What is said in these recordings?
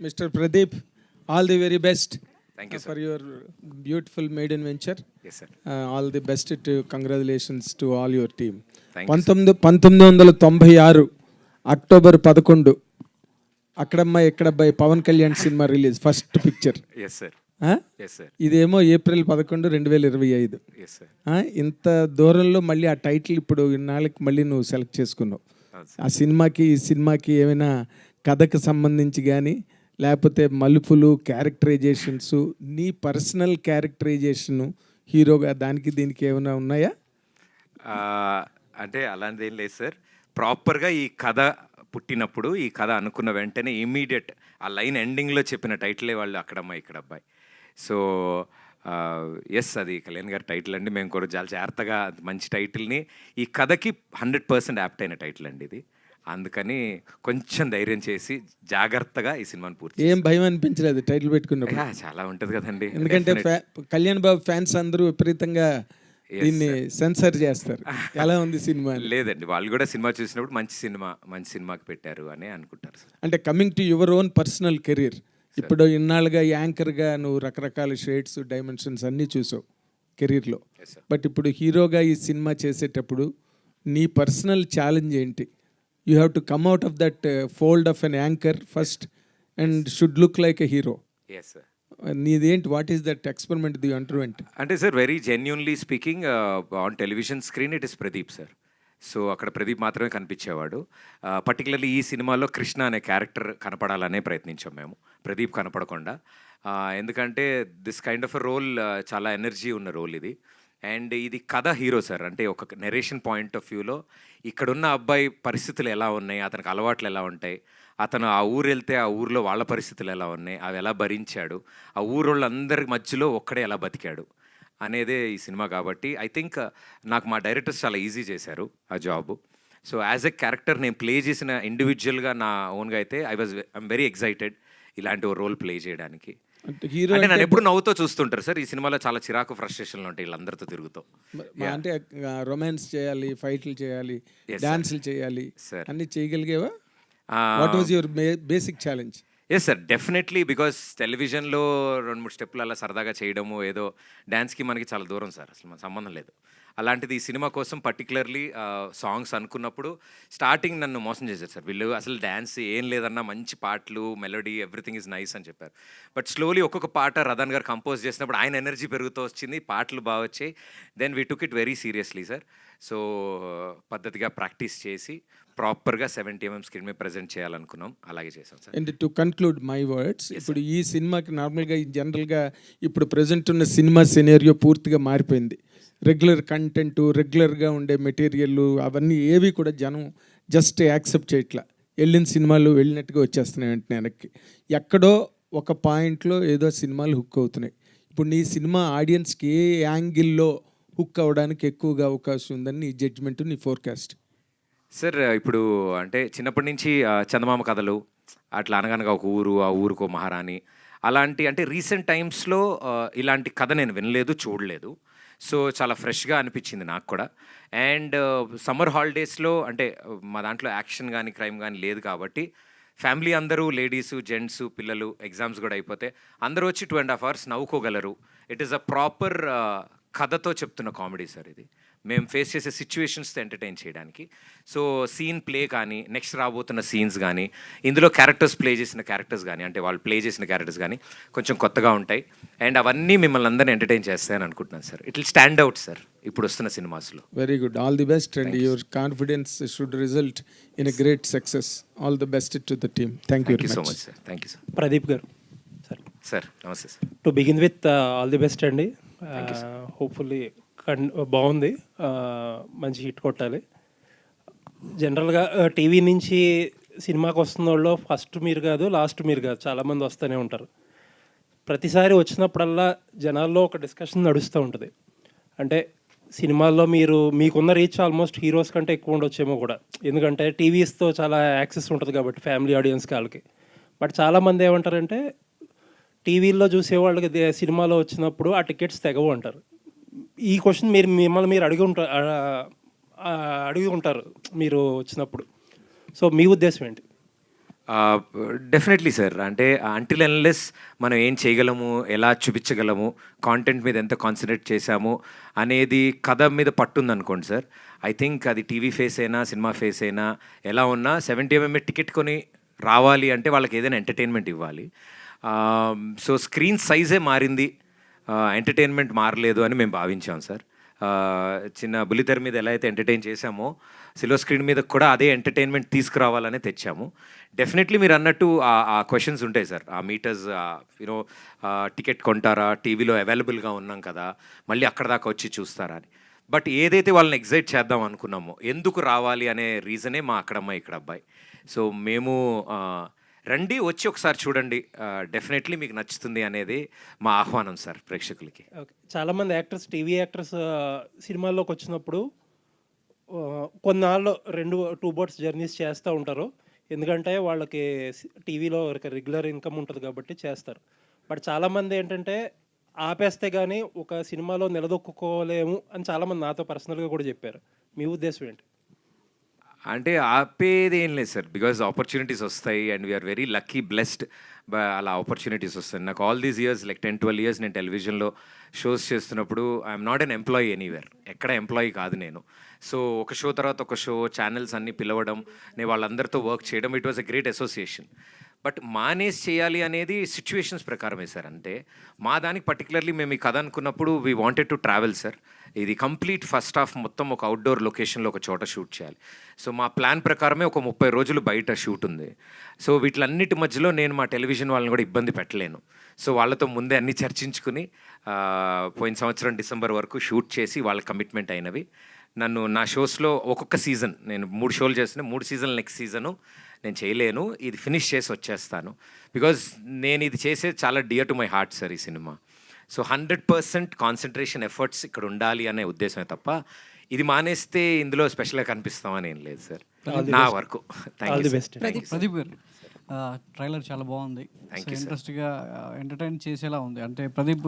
Mr. Pradeep, all the very best. Thank you, sir. For your beautiful maiden venture. Yes, sir. All the best to congratulations to all your team. Thank you, sir. 1996 October 11 Akkadammayi Ekkadabbayi Pawan Kalyan cinema release first picture. Yes, sir. Yes, sir. ఇదేమో April 11, 2025. Yes, sir. ఇంత దూరంలో మళ్ళీ ఆ title ఇప్పుడు ఇన్నాళ్ళకి మళ్ళీ నువ్వు select చేసుకున్నావు. అవును, sir. ఆ సినిమాకి ఈ సినిమాకి ఏమైనా కథకు సంబంధించి కానీ లేకపోతే మలుపులు క్యారెక్టరైజేషన్స్ నీ పర్సనల్ క్యారెక్టరైజేషను హీరోగా దానికి దీనికి ఏమైనా ఉన్నాయా? అంటే అలాంటిది ఏం లేదు సార్. ప్రాపర్గా ఈ కథ పుట్టినప్పుడు ఈ కథ అనుకున్న వెంటనే ఇమీడియట్ ఆ లైన్ ఎండింగ్లో చెప్పిన టైటిలే వాళ్ళు అక్కడమ్మాయి ఇక్కడ అబ్బాయి. సో ఎస్, అది కళ్యాణ్ గారి టైటిల్ అండి. మేము కూడా చాలా జాగ్రత్తగా మంచి టైటిల్ని ఈ కథకి 100% యాప్ట్ అయిన టైటిల్ అండి ఇది. అందుకని కొంచెం ధైర్యం చేసి జాగ్రత్తగా ఈ సినిమాని పూర్తి. ఏం భయం అనిపించలేదు టైటిల్ పెట్టుకున్నప్పుడు? చాలా ఉంటుంది కదండి, ఎందుకంటే కళ్యాణ్ బాబు ఫ్యాన్స్ అందరూ విపరీతంగా దీన్ని సెన్సర్ చేస్తారు. ఎలా ఉంది సినిమా? లేదండి, వాళ్ళు కూడా సినిమా చూసినప్పుడు మంచి సినిమాకి పెట్టారు అని అనుకుంటారు సార్. అంటే coming to your own personal career, ఇప్పుడు ఇన్నాళ్ళుగా యాంకర్గా నువ్వు రకరకాల షేడ్స్ డైమెన్షన్స్ అన్నీ చూసావు కెరీర్లో. బట్ ఇప్పుడు హీరోగా ఈ సినిమా చేసేటప్పుడు నీ పర్సనల్ ఛాలెంజ్ ఏంటి? You have to come out of that fold of an anchor first and should look like a hero. Yes, sir. నీదేంటి? What is that experiment the underwent? అంటే sir, very genuinely speaking, on television screen it is Pradeep sir. So అక్కడ ప్రదీప్ మాత్రమే కనిపించేవాడు. Particularly ఈ సినిమాలో కృష్ణ అనే character కనపడాలనే ప్రయత్నించాం మేము, ప్రదీప్ కనపడకుండా. ఎందుకంటే this kind of a role చాలా ఎనర్జీ ఉన్న రోల్ ఇది. అండ్ ఇది కథ హీరో సార్. అంటే ఒక నెరేషన్ పాయింట్ ఆఫ్ వ్యూలో ఇక్కడున్న అబ్బాయి పరిస్థితులు ఎలా ఉన్నాయి, అతనికి అలవాట్లు ఎలా ఉంటాయి, అతను ఆ ఊరు వెళ్తే ఆ ఊరిలో వాళ్ళ పరిస్థితులు ఎలా ఉన్నాయి, అవి ఎలా భరించాడు, ఆ ఊరోళ్ళందరి మధ్యలో ఒక్కడే ఎలా బతికాడు అనేదే ఈ సినిమా. కాబట్టి ఐ థింక్ నాకు మా డైరెక్టర్స్ చాలా ఈజీ చేశారు ఆ job. So as a character నేను ప్లే చేసిన ఇండివిజువల్గా నా ఓన్గా అయితే ఐఎమ్ వెరీ ఎక్సైటెడ్ ఇలాంటి ఓ రోల్ ప్లే చేయడానికి. హీరో అంటే నన్ను ఎప్పుడు నవ్వుతో చూస్తుంటారు సార్. ఈ సినిమాలో చాలా చిరాకు ఫ్రస్ట్రేషన్లు ఉంటాయి వీళ్ళందరితో తిరుగుతూ. అంటే రొమాన్స్ చేయాలి, ఫైట్లు చేయాలి, డాన్సులు చేయాలి, అన్ని చేయగలిగేవా? What was your basic challenge? Yes sir, definitely. Because టెలివిజన్లో 2-3 స్టెప్పులు అలా సరదాగా చేయడము, ఏదో డ్యాన్స్కి మనకి చాలా దూరం సార్, అసలు మన సంబంధం లేదు. అలాంటిది ఈ సినిమా కోసం పర్టికులర్లీ సాంగ్స్ అనుకున్నప్పుడు స్టార్టింగ్ నన్ను మోసం చేశారు సార్ వీళ్ళు. అసలు డ్యాన్స్ ఏం లేదన్నా, మంచి పాటలు, మెలోడీ, ఎవ్రీథింగ్ ఈజ్ నైస్ అని చెప్పారు. బట్ స్లోలీ ఒక్కొక్క పాట రతన్ గారు కంపోజ్ చేసినప్పుడు ఆయన ఎనర్జీ పెరుగుతూ వచ్చింది, పాటలు బాగా వచ్చాయి. Then we took it very seriously sir. So పద్ధతిగా ప్రాక్టీస్ చేసి ప్రాపర్గా 70 mm స్క్రీన్ మీద ప్రజెంట్ చేయాలనుకున్నాం, అలాగే చేసాం sir. And to conclude my words, ఇప్పుడు ఈ సినిమాకి నార్మల్గా జనరల్గా ఇప్పుడు ప్రజెంట్ ఉన్న సినిమా సినేరియో పూర్తిగా మారిపోయింది. రెగ్యులర్ కంటెంట్, రెగ్యులర్గా ఉండే మెటీరియల్ అవన్నీ ఏవి కూడా జనం జస్ట్ యాక్సెప్ట్ చేయట్లా. వెళ్ళిన సినిమాలు వెళ్ళినట్టుగా వచ్చేస్తున్నాయి వెంటనే వెనక్కి. ఎక్కడో ఒక పాయింట్లో ఏదో సినిమాలు హుక్ అవుతున్నాయి. ఇప్పుడు నీ సినిమా ఆడియన్స్కి ఏ యాంగిల్లో హుక్ అవ్వడానికి ఎక్కువగా అవకాశం ఉందని నీ జడ్జ్మెంట్, నీ ఫోర్కాస్ట్? సార్ ఇప్పుడు అంటే చిన్నప్పటి నుంచి చందమామ కథలు, అట్లా అనగనగా ఒక ఊరు, ఆ ఊరుకో మహారాణి, అలాంటి అంటే రీసెంట్ టైమ్స్లో ఇలాంటి కథ నేను వినలేదు, చూడలేదు. సో చాలా ఫ్రెష్గా అనిపించింది నాకు కూడా. అండ్ సమ్మర్ హాలిడేస్లో అంటే మా దాంట్లో యాక్షన్ కానీ క్రైమ్ కానీ లేదు కాబట్టి ఫ్యామిలీ అందరూ, లేడీసు, జెంట్స్, పిల్లలు, ఎగ్జామ్స్ కూడా అయిపోతే అందరూ వచ్చి 2.5 hours నవ్వుకోగలరు. ఇట్ ఈస్ అ ప్రాపర్ కథతో చెప్తున్న కామెడీ సార్ ఇది. మేము ఫేస్ చేసే సిచ్యువేషన్స్తో ఎంటర్టైన్ చేయడానికి. సో సీన్ ప్లే కానీ, నెక్స్ట్ రాబోతున్న సీన్స్ కానీ, ఇందులో క్యారెక్టర్స్ ప్లే చేసిన క్యారెక్టర్స్ కానీ, అంటే వాళ్ళు ప్లే చేసిన క్యారెక్టర్స్ కానీ కొంచెం కొత్తగా ఉంటాయి. అండ్ అవన్నీ మిమ్మల్ని అందరినీ ఎంటర్టైన్ చేస్తాయని అనుకుంటున్నాను sir. It will stand out sir ఇప్పుడు వస్తున్న సినిమాస్లో. Very good, all the best. And your confidence should result in a great success. All the best to the team. Thank you so much sir. Thank you sir. Pradeep గారు sir నమస్తే sir. To begin with all the best అండి. Hopefully బాగుంది, మంచి hit కొట్టాలి. జనరల్గా TV నుంచి సినిమాకి వస్తున్న వాళ్ళు ఫస్ట్ మీరు కాదు, లాస్ట్ మీరు కాదు, చాలామంది వస్తూనే ఉంటారు. ప్రతిసారి వచ్చినప్పుడల్లా జనాల్లో ఒక డిస్కషన్ నడుస్తూ ఉంటుంది. అంటే సినిమాల్లో మీకున్న రీచ్ ఆల్మోస్ట్ హీరోస్ కంటే ఎక్కువ ఉండొచ్చేమో కూడా, ఎందుకంటే టీవీస్తో చాలా యాక్సెస్ ఉంటుంది కాబట్టి ఫ్యామిలీ ఆడియన్స్ వాళ్ళకి. బట్ చాలామంది ఏమంటారంటే టీవీల్లో చూసేవాళ్ళకి సినిమాలో వచ్చినప్పుడు ఆ టికెట్స్ తెగవు అంటారు. ఈ క్వశ్చన్ మిమ్మల్ని మీరు అడిగి ఉంటారు మీరు వచ్చినప్పుడు. సో మీ ఉద్దేశం ఏంటి? Definitely sir. అంటే అంటిల్ అన్లెస్ మనం ఏం చేయగలము, ఎలా చూపించగలము, కాంటెంట్ మీద ఎంత కాన్సన్ట్రేట్ చేశాము అనేది కథ మీద పట్టుందనుకోండి సార్, ఐ థింక్ అది టీవీ ఫేస్ అయినా సినిమా ఫేస్ అయినా ఎలా ఉన్నా 70 టికెట్ కొని రావాలి అంటే వాళ్ళకి ఏదైనా ఎంటర్టైన్మెంట్ ఇవ్వాలి. సో స్క్రీన్ సైజే మారింది, ఎంటర్టైన్మెంట్ మారలేదు అని మేము భావించాం సార్. చిన్న బుల్లితెర మీద ఎలా అయితే ఎంటర్టైన్ చేశామో సిల్వర్ స్క్రీన్ మీద కూడా అదే ఎంటర్టైన్మెంట్ తీసుకురావాలనే తెచ్చాము. డెఫినెట్లీ మీరు అన్నట్టు ఆ క్వశ్చన్స్ ఉంటాయి సార్. ఆ మీటర్స్ యూనో టికెట్ కొంటారా, టీవీలో అవైలబుల్గా ఉన్నాం కదా, మళ్ళీ అక్కడ దాకా వచ్చి చూస్తారా అని. బట్ ఏదైతే వాళ్ళని ఎగ్జైట్ చేద్దాం అనుకున్నామో, ఎందుకు రావాలి అనే రీజనే మా అక్కడమ్మాయి ఇక్కడ అబ్బాయి. సో మేము రండి, వచ్చి ఒకసారి చూడండి, డెఫినెట్లీ మీకు నచ్చుతుంది అనేది మా ఆహ్వానం సార్ ప్రేక్షకులకి. ఓకే, చాలామంది యాక్టర్స్, టీవీ యాక్టర్స్ సినిమాల్లోకి వచ్చినప్పుడు కొన్నాళ్ళు 2 బోట్స్ జర్నీస్ చేస్తూ ఉంటారు. ఎందుకంటే వాళ్ళకి టీవీలో రెగ్యులర్ ఇన్కమ్ ఉంటుంది కాబట్టి చేస్తారు. బట్ చాలామంది ఏంటంటే ఆపేస్తే కానీ ఒక సినిమాలో నిలదొక్కుకోలేము అని చాలామంది నాతో పర్సనల్గా కూడా చెప్పారు. మీ ఉద్దేశం ఏంటి? అంటే ఆపేది ఏం లేదు సార్, బికాజ్ ఆపర్చునిటీస్ వస్తాయి and we're very lucky blessed. అలా ఆపర్చునిటీస్ వస్తాయి. నాకు all these years like 10-12 years నేను టెలివిజన్లో షోస్ చేస్తున్నప్పుడు I'm not an employee anywhere, ఎక్కడ ఎంప్లాయీ కాదు నేను. సో ఒక షో తర్వాత ఒక షో, ఛానల్స్ అన్నీ పిలవడం, నేను వాళ్ళందరితో వర్క్ చేయడం, it was a great association. But manage చేయాలి అనేది సిచ్యువేషన్స్ ప్రకారమే సార్. అంటే మా దానికి పర్టికులర్లీ మేము ఈ కథ అనుకున్నప్పుడు we wanted to travel sir. ఇది కంప్లీట్ ఫస్ట్ హాఫ్ మొత్తం ఒక అవుట్డోర్ లొకేషన్లో ఒక చోట షూట్ చేయాలి. సో మా ప్లాన్ ప్రకారమే ఒక 30 రోజులు బయట షూట్ ఉంది. సో వీటిలన్నిటి మధ్యలో నేను మా టెలివిజన్ వాళ్ళని కూడా ఇబ్బంది పెట్టలేను. సో వాళ్ళతో ముందే అన్నీ చర్చించుకుని పోయిన సంవత్సరం డిసెంబర్ వరకు షూట్ చేసి వాళ్ళ కమిట్మెంట్ అయినవి. నన్ను నా షోస్లో ఒక్కొక్క సీజన్, నేను 3 షోలు చేస్తున్నా, 3 సీజన్లు నెక్స్ట్ సీజను నేను చేయలేను, ఇది ఫినిష్ చేసి వచ్చేస్తాను. బికాజ్ నేను ఇది చేసేది చాలా dear to my heart sir ఈ సినిమా. సో 100% కాన్సన్ట్రేషన్ ఎఫర్ట్స్ ఇక్కడ ఉండాలి అనే ఉద్దేశమే తప్ప ఇది మానేస్తే ఇందులో స్పెషల్గా కనిపిస్తామని ఏం లేదు సార్. నా వరకు థ్యాంక్ యూ. ప్రదీప్ గారు, ట్రైలర్ చాలా బాగుంది, ఇంట్రెస్ట్గా ఎంటర్టైన్ చేసేలా ఉంది. అంటే ప్రదీప్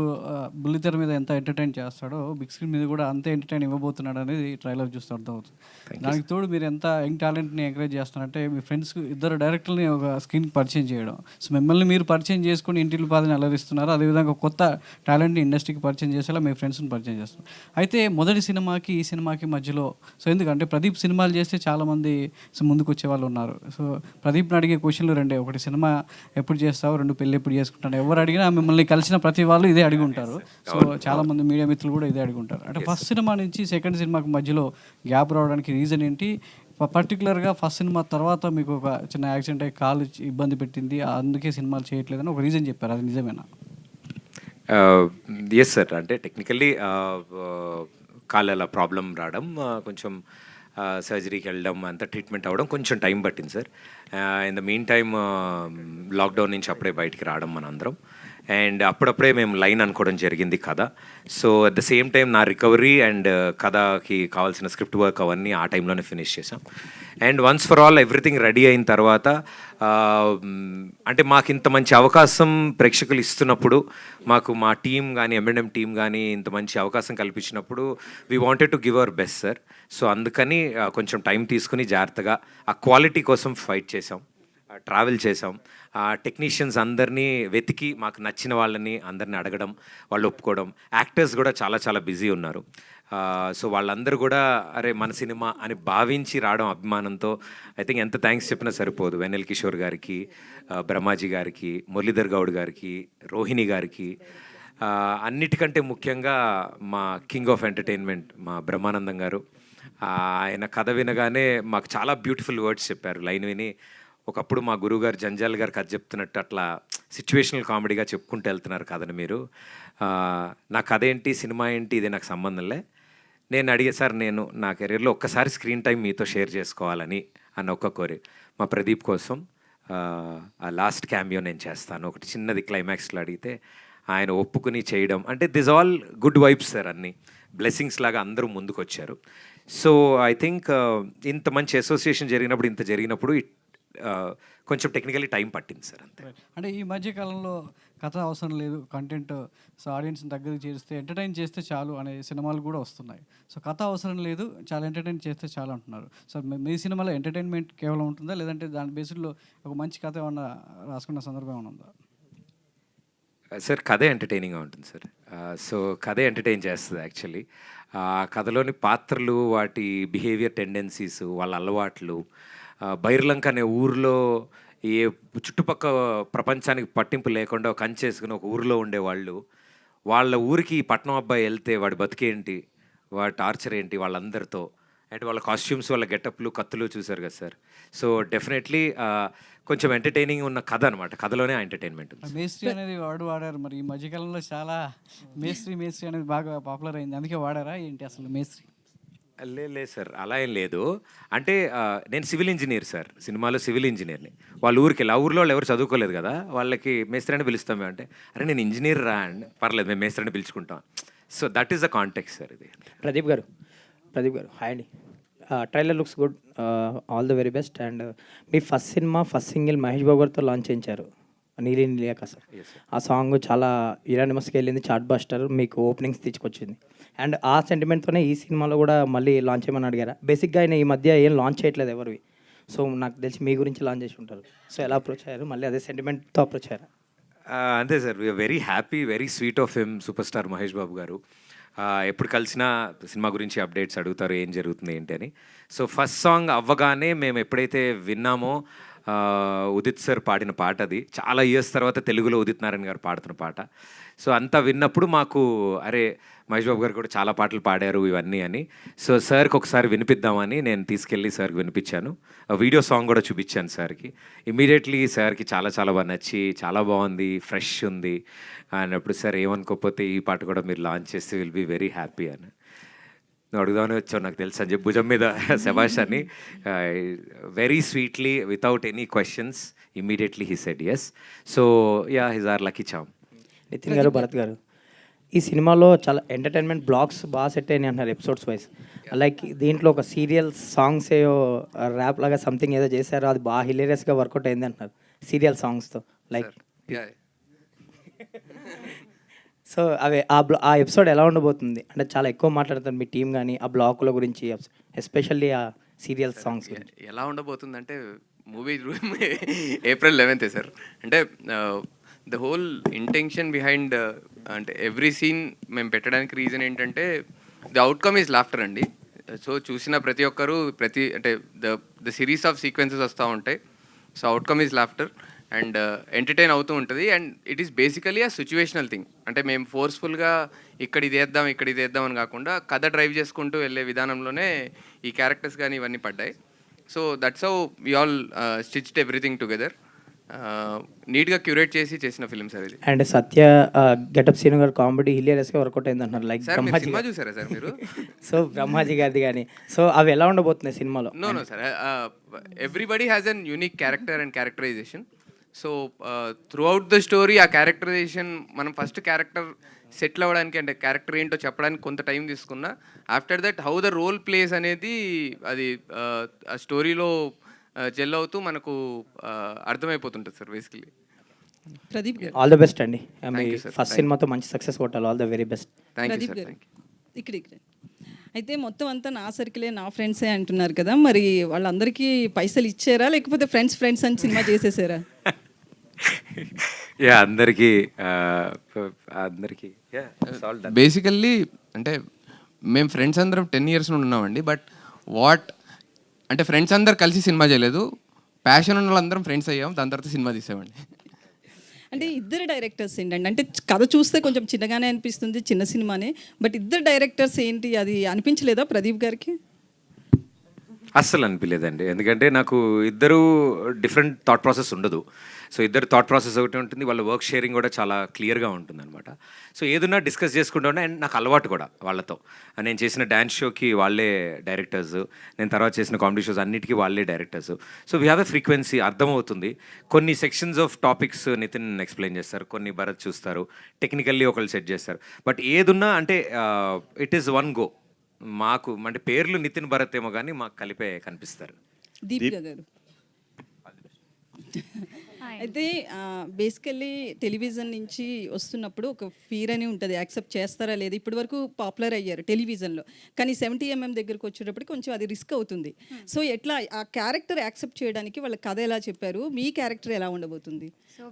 బుల్లితెర మీద ఎంత ఎంటర్టైన్ చేస్తాడో బిగ్ స్క్రీన్ మీద కూడా అంతే ఎంటర్టైన్ ఇవ్వబోతున్నాడు అనేది ట్రైలర్ చూస్తే అర్థమవుతుంది. దానికి తోడు మీరు ఎంత యంగ్ టాలెంట్ని ఎంకరేజ్ చేస్తున్నారంటే మీ ఫ్రెండ్స్ 2 డైరెక్టర్ని ఒక స్క్రీన్కి పరిచయం చేయడం, సో మిమ్మల్ని మీరు పరిచయం చేసుకుని ఇంటిల్లి పాదని అలరిస్తున్నారు. అదేవిధంగా కొత్త టాలెంట్ని ఇండస్ట్రీకి పరిచయం చేసేలా మీ ఫ్రెండ్స్ని పరిచయం చేస్తున్నారు. అయితే మొదటి సినిమాకి ఈ సినిమాకి మధ్యలో సో ఎందుకంటే ప్రదీప్ సినిమాలు చేస్తే చాలామంది ముందుకు వచ్చే వాళ్ళు ఉన్నారు. సో ప్రదీప్ని అడిగే క్వశ్చన్లు 2. ఒకటి, సినిమా ఎప్పుడు చేస్తావు, 2 పెళ్ళి ఎప్పుడు చేసుకుంటాను. ఎవరు అడిగినా మిమ్మల్ని కలిసిన ప్రతి వాళ్ళు ఇదే అడిగి ఉంటారు. సో చాలామంది మీడియా మిత్రులు కూడా ఇదే అడిగి ఉంటారు. అంటే ఫస్ట్ సినిమా నుంచి సెకండ్ సినిమాకి మధ్యలో గ్యాప్ రావడానికి రీజన్ ఏంటి? పర్టికులర్గా ఫస్ట్ సినిమా తర్వాత మీకు ఒక చిన్న యాక్సిడెంట్ అయ్యి కాలు ఇబ్బంది పెట్టింది, అందుకే సినిమాలు చేయట్లేదని ఒక రీజన్ చెప్పారు, అది నిజమేనా? Yes sir. అంటే టెక్నికల్లీ కాలు అలా ప్రాబ్లం రావడం, కొంచెం సర్జరీకి వెళ్ళడం, అంతా ట్రీట్మెంట్ అవ్వడం కొంచెం టైం పట్టింది sir. In the mean time lockdown నుంచి అప్పుడే బయటికి రావడం మనందరం, అండ్ అప్పుడప్పుడే మేము లైన్ అనుకోవడం జరిగింది కథ. So at the same time నా రికవరీ అండ్ కథకి కావాల్సిన స్క్రిప్ట్ వర్క్ అవన్నీ ఆ టైంలోనే ఫినిష్ చేసాం. And once for all everything ready అయిన తర్వాత అంటే మాకు ఇంత మంచి అవకాశం ప్రేక్షకులు ఇస్తున్నప్పుడు, మాకు మా టీం కానీ M&M టీం కానీ ఇంత మంచి అవకాశం కల్పించినప్పుడు we wanted to give our best sir. So అందుకని కొంచెం టైం తీసుకుని జాగ్రత్తగా ఆ క్వాలిటీ కోసం ఫైట్ చేసాం, ట్రావెల్ చేసాం. టెక్నీషియన్స్ అందరినీ వెతికి మాకు నచ్చిన వాళ్ళని అందరినీ అడగడం, వాళ్ళు ఒప్పుకోవడం. యాక్టర్స్ కూడా చాలా చాలా బిజీ ఉన్నారు. సో వాళ్ళందరూ కూడా అరే మన సినిమా అని భావించి రావడం అభిమానంతో. ఐ థింక్ ఎంత థ్యాంక్స్ చెప్పినా సరిపోదు. వెన్నెల్ కిషోర్ గారికి, బ్రహ్మాజీ గారికి, మురళీధర్ గౌడ్ గారికి, రోహిణి గారికి, అన్నిటికంటే ముఖ్యంగా మా కింగ్ ఆఫ్ ఎంటర్టైన్మెంట్ మా బ్రహ్మానందం గారు. ఆయన కథ వినగానే మాకు చాలా బ్యూటిఫుల్ వర్డ్స్ చెప్పారు. లైన్ విని ఒకప్పుడు మా గురువుగారు జంజాల్ గారు కథ చెప్తున్నట్టు అట్లా సిచ్యువేషనల్ కామెడీగా చెప్పుకుంటూ వెళ్తున్నారు కథని మీరు. నా కథ ఏంటి, సినిమా ఏంటి, ఇది నాకు సంబంధంలే. నేను అడిగే సార్, నేను నా కెరీర్లో ఒక్కసారి స్క్రీన్ టైం మీతో షేర్ చేసుకోవాలని అన్న ఒక్క కోరి మా ప్రదీప్ కోసం ఆ లాస్ట్ క్యామియో నేను చేస్తాను, ఒకటి చిన్నది క్లైమాక్స్లో అడిగితే ఆయన ఒప్పుకుని చేయడం. అంటే this all good vibes sir, అన్నీ బ్లెస్సింగ్స్ లాగా అందరూ ముందుకు వచ్చారు. సో ఐ థింక్ ఇంత మంచి అసోసియేషన్ జరిగినప్పుడు, ఇంత జరిగినప్పుడు కొంచెం టెక్నికలీ టైం పట్టింది సార్ అంతే. అంటే ఈ మధ్య కాలంలో కథ అవసరం లేదు, కంటెంట్ సో ఆడియన్స్ని దగ్గరికి చేస్తే ఎంటర్టైన్ చేస్తే చాలు అనే సినిమాలు కూడా వస్తున్నాయి. సో కథ అవసరం లేదు, చాలా ఎంటర్టైన్ చేస్తే చాలు అంటున్నారు. సో మీ సినిమాలో ఎంటర్టైన్మెంట్ కేవలం ఉంటుందా, లేదంటే దాని బేస్డ్లో ఒక మంచి కథ ఏమన్నా రాసుకున్న సందర్భం ఏమైనా ఉందా? సార్ కథే ఎంటర్టైనింగ్గా ఉంటుంది సార్. సో కథే ఎంటర్టైన్ చేస్తుంది యాక్చువల్లీ. ఆ కథలోని పాత్రలు, వాటి బిహేవియర్ టెండెన్సీస్, వాళ్ళ అలవాట్లు, బైర్లంక అనే ఊరిలో ఏ చుట్టుపక్క ప్రపంచానికి పట్టింపు లేకుండా ఒక కంచేసుకుని ఒక ఊరిలో ఉండేవాళ్ళు, వాళ్ళ ఊరికి ఈ పట్నం అబ్బాయి వెళ్తే వాడి బతికేంటి, వాడి టార్చర్ ఏంటి వాళ్ళందరితో, అంటే వాళ్ళ కాస్ట్యూమ్స్, వాళ్ళ గెటప్లు, కత్తులు చూసారు కదా సార్. సో డెఫినెట్లీ కొంచెం ఎంటర్టైనింగ్ ఉన్న కథ అనమాట. కథలోనే ఎంటర్టైన్మెంట్ ఉంది. మేస్త్రి అనేది వాడారు, మరి ఈ మధ్యకాలంలో చాలా మేస్త్రి అనేది బాగా పాపులర్ అయింది, అందుకే వాడారా ఏంటి అసలు మేస్త్రి? లేదు సార్, అలా ఏం లేదు. అంటే నేను సివిల్ ఇంజనీర్ సార్, సినిమాలో సివిల్ ఇంజనీర్ని. వాళ్ళ ఊరికి వెళ్ళి, ఆ ఊరిలో వాళ్ళు ఎవరు చదువుకోలేదు కదా, వాళ్ళకి మేస్త్రి అని పిలుస్తాం మేము. అంటే అరే నేను ఇంజనీర్ రా అండి, పర్లేదు మేము మేస్త్రి అని పిలుచుకుంటాం. So that is the context sir ఇది. ప్రదీప్ గారు హాయ్ అండి. Trailer looks good, all the very best. And మీ first cinema, first single Mahesh Babu గారితో లాంచ్ చేయించారు, నీలి నీలియాక సార్. ఆ సాంగ్ చాలా యునానిమస్గా వెళ్ళింది, చార్ట్ బస్టర్, మీకు ఓపెనింగ్స్ తీసుకొచ్చింది. అండ్ ఆ సెంటిమెంట్తోనే ఈ సినిమాలో కూడా మళ్ళీ లాంచ్ చేయమని అడిగారా? బేసిక్గా ఆయన ఈ మధ్య ఏం లాంచ్ చేయట్లేదు ఎవరివి, సో నాకు తెలిసి మీ గురించి లాంచ్ చేసి ఉంటారు. సో ఎలా అప్రోచ్ అయ్యారు, మళ్ళీ అదే సెంటిమెంట్తో అప్రోచ్ అయ్యారా? అంతే sir, we are very happy, very sweet of him, super star Mahesh Babu గారు. ఎప్పుడు కలిసినా సినిమా గురించి అప్డేట్స్ అడుగుతారు, ఏం జరుగుతుంది ఏంటి అని. సో ఫస్ట్ సాంగ్ అవ్వగానే మేము ఎప్పుడైతే విన్నామో, ఉదిత్ సార్ పాడిన పాట, అది చాలా ఇయర్స్ తర్వాత తెలుగులో ఉదిత్ నారాయణ గారు పాడుతున్న పాట. సో అంతా విన్నప్పుడు మాకు అరే మహేష్ బాబు గారు కూడా చాలా పాటలు పాడారు ఇవన్నీ అని. సో సార్కి ఒకసారి వినిపిద్దామని నేను తీసుకెళ్ళి సార్కి వినిపించాను, వీడియో సాంగ్ కూడా చూపించాను సార్కి. ఇమీడియట్లీ సార్కి చాలా చాలా బాగా నచ్చి, చాలా బాగుంది, ఫ్రెష్ ఉంది అన్నప్పుడు, సార్ ఏమనుకోకపోతే ఈ పాట కూడా మీరు లాంచ్ చేస్తే విల్ బీ వెరీ హ్యాపీ అని నువ్వు అడుగుదామని వచ్చావు, నాకు తెలుసు అని చెప్పి భుజం మీద శభాష్ అని very sweetly without any questions immediately he said yes. So ya, he's our lucky charm. Nitin గారు, భరత్ గారు, ఈ సినిమాలో చాలా ఎంటర్టైన్మెంట్ బ్లాగ్స్ బాగా సెట్ అయినాయి అంటున్నారు ఎపిసోడ్స్ వైజ్. లైక్ దీంట్లో ఒక సీరియల్ సాంగ్స్ ఏదో ర్యాప్ లాగా సంథింగ్ ఏదో చేశారో, అది బాగా హిలేరియస్గా వర్కౌట్ అయింది అంటున్నారు సీరియల్ సాంగ్స్తో. లైక్ సో అవి ఆ ఎపిసోడ్ ఎలా ఉండబోతుంది అంటే, చాలా ఎక్కువ మాట్లాడతారు మీ టీం కానీ ఆ బ్లాకుల గురించి, ఎస్పెషల్లీ ఆ సీరియల్ సాంగ్స్ గురించి. ఎలా ఉండబోతుందంటే, మూవీ ఏప్రిల్ 11th సార్. అంటే ద హోల్ ఇంటెన్షన్ బిహైండ్, అంటే ఎవ్రీ సీన్ మేము పెట్టడానికి రీజన్ ఏంటంటే, ద అవుట్కమ్ ఈజ్ లాఫ్టర్ అండి. సో చూసిన ప్రతి ఒక్కరు అంటే ద సిరీస్ ఆఫ్ సీక్వెన్సెస్ వస్తూ ఉంటాయి. So outcome is laughter and entertain అవుతూ ఉంటుంది. అండ్ ఇట్ ఈస్ బేసికలీ ఆ సిచ్యువేషనల్ థింగ్. అంటే మేము ఫోర్స్ఫుల్గా ఇక్కడ ఇది వేద్దాం అని కాకుండా, కథ డ్రైవ్ చేసుకుంటూ వెళ్ళే విధానంలోనే ఈ క్యారెక్టర్స్ కానీ ఇవన్నీ పడ్డాయి. So that's how we all stitched everything together. నీట్గా క్యూరేట్ చేసిన ఫిల్మ్ సార్ ఇది. అండ్ సత్య గెటప్ సీన్ గారు కామెడీ హిలేరియస్గా వర్కౌట్ అయింది అంటున్నారు. లైక్ సార్ బ్రహ్మాజీ సినిమా చూసారా సార్ మీరు? సో బ్రహ్మాజీ గారిది కానీ, సో అవి ఎలా ఉండబోతున్నాయి సినిమాలో? No sir, everybody has an unique character and characterization. So throughout the story ఆ క్యారెక్టరైజేషన్, మనం ఫస్ట్ క్యారెక్టర్ సెటిల్ అవ్వడానికి, అంటే క్యారెక్టర్ ఏంటో చెప్పడానికి కొంత టైం తీసుకున్నా, after that how the role plays అనేది అది ఆ స్టోరీలో జెల్ అవుతూ మనకు అర్థమైపోతుంటుంది సార్ బేసికలీ. ప్రదీప్ గారు, ఆల్ ద బెస్ట్ అండి. Thank you, sir. ఫస్ట్ సినిమాతో మంచి సక్సెస్ కొట్టాలి. All the very best. Thank you Pradeep sir, గారు, థ్యాంక్ యూ. ఇక్కడ అయితే మొత్తం అంతా నా సర్కిలే, నా ఫ్రెండ్సే అంటున్నారు కదా, మరి వాళ్ళందరికీ పైసలు ఇచ్చారా, లేకపోతే ఫ్రెండ్స్ అని సినిమా చేసేసారా? యా, అందరికీ బేసికల్లీ అంటే మేము ఫ్రెండ్స్ అందరం 10 years నుండి ఉన్నామండి. బట్ అంటే ఫ్రెండ్స్ అందరు కలిసి సినిమా చేయలేదు, ప్యాషన్ ఉన్న వాళ్ళందరం ఫ్రెండ్స్ అయ్యాం, దాని తర్వాత సినిమా తీసామండి. అంటే ఇద్దరు డైరెక్టర్స్ ఏంటంటే, అంటే కథ చూస్తే కొంచెం చిన్నగానే అనిపిస్తుంది, చిన్న సినిమానే, బట్ ఇద్దరు డైరెక్టర్స్ ఏంటి, అది అనిపించలేదా ప్రదీప్ గారికి? అస్సలు అనిపించలేదండి, ఎందుకంటే నాకు ఇద్దరు డిఫరెంట్ థాట్ ప్రాసెస్ ఉండదు. సో ఇద్దరు థాట్ ప్రాసెస్ ఒకటి ఉంటుంది, వాళ్ళ వర్క్ షేరింగ్ కూడా చాలా క్లియర్గా ఉంటుంది అనమాట. సో ఏదన్నా డిస్కస్ చేసుకుంటూ ఉండే, అండ్ నాకు అలవాటు కూడా వాళ్ళతో. నేను చేసిన డ్యాన్స్ షోకి వాళ్ళే డైరెక్టర్స్, నేను తర్వాత చేసిన కామెడీ షోస్ అన్నిటికీ వాళ్ళే directors. So we have a frequency, అర్థమవుతుంది. కొన్ని sections of topics Nitin explain చేస్తారు, కొన్ని భరత్ చూస్తారు, టెక్నికల్లీ ఒకళ్ళు సెట్ చేస్తారు. బట్ ఏదున్నా అంటే ఇట్ ఈస్ వన్ గో. మాకు అంటే పేర్లు నితిన్ భరత్ ఏమో కానీ మాకు కలిపే కనిపిస్తారు. దీపిక గారు, అయితే బేసికల్లీ టెలివిజన్ నుంచి వస్తున్నప్పుడు ఒక ఫీర్ అని ఉంటుంది, యాక్సెప్ట్ చేస్తారా లేదు. ఇప్పటి వరకు పాపులర్ అయ్యారు టెలివిజన్లో, కానీ 70mm దగ్గరకు వచ్చేటప్పటికి కొంచెం అది రిస్క్ అవుతుంది. సో ఎట్లా ఆ క్యారెక్టర్ యాక్సెప్ట్ చేయడానికి వాళ్ళ కథ ఎలా చెప్పారు, మీ క్యారెక్టర్ ఎలా ఉండబోతుంది?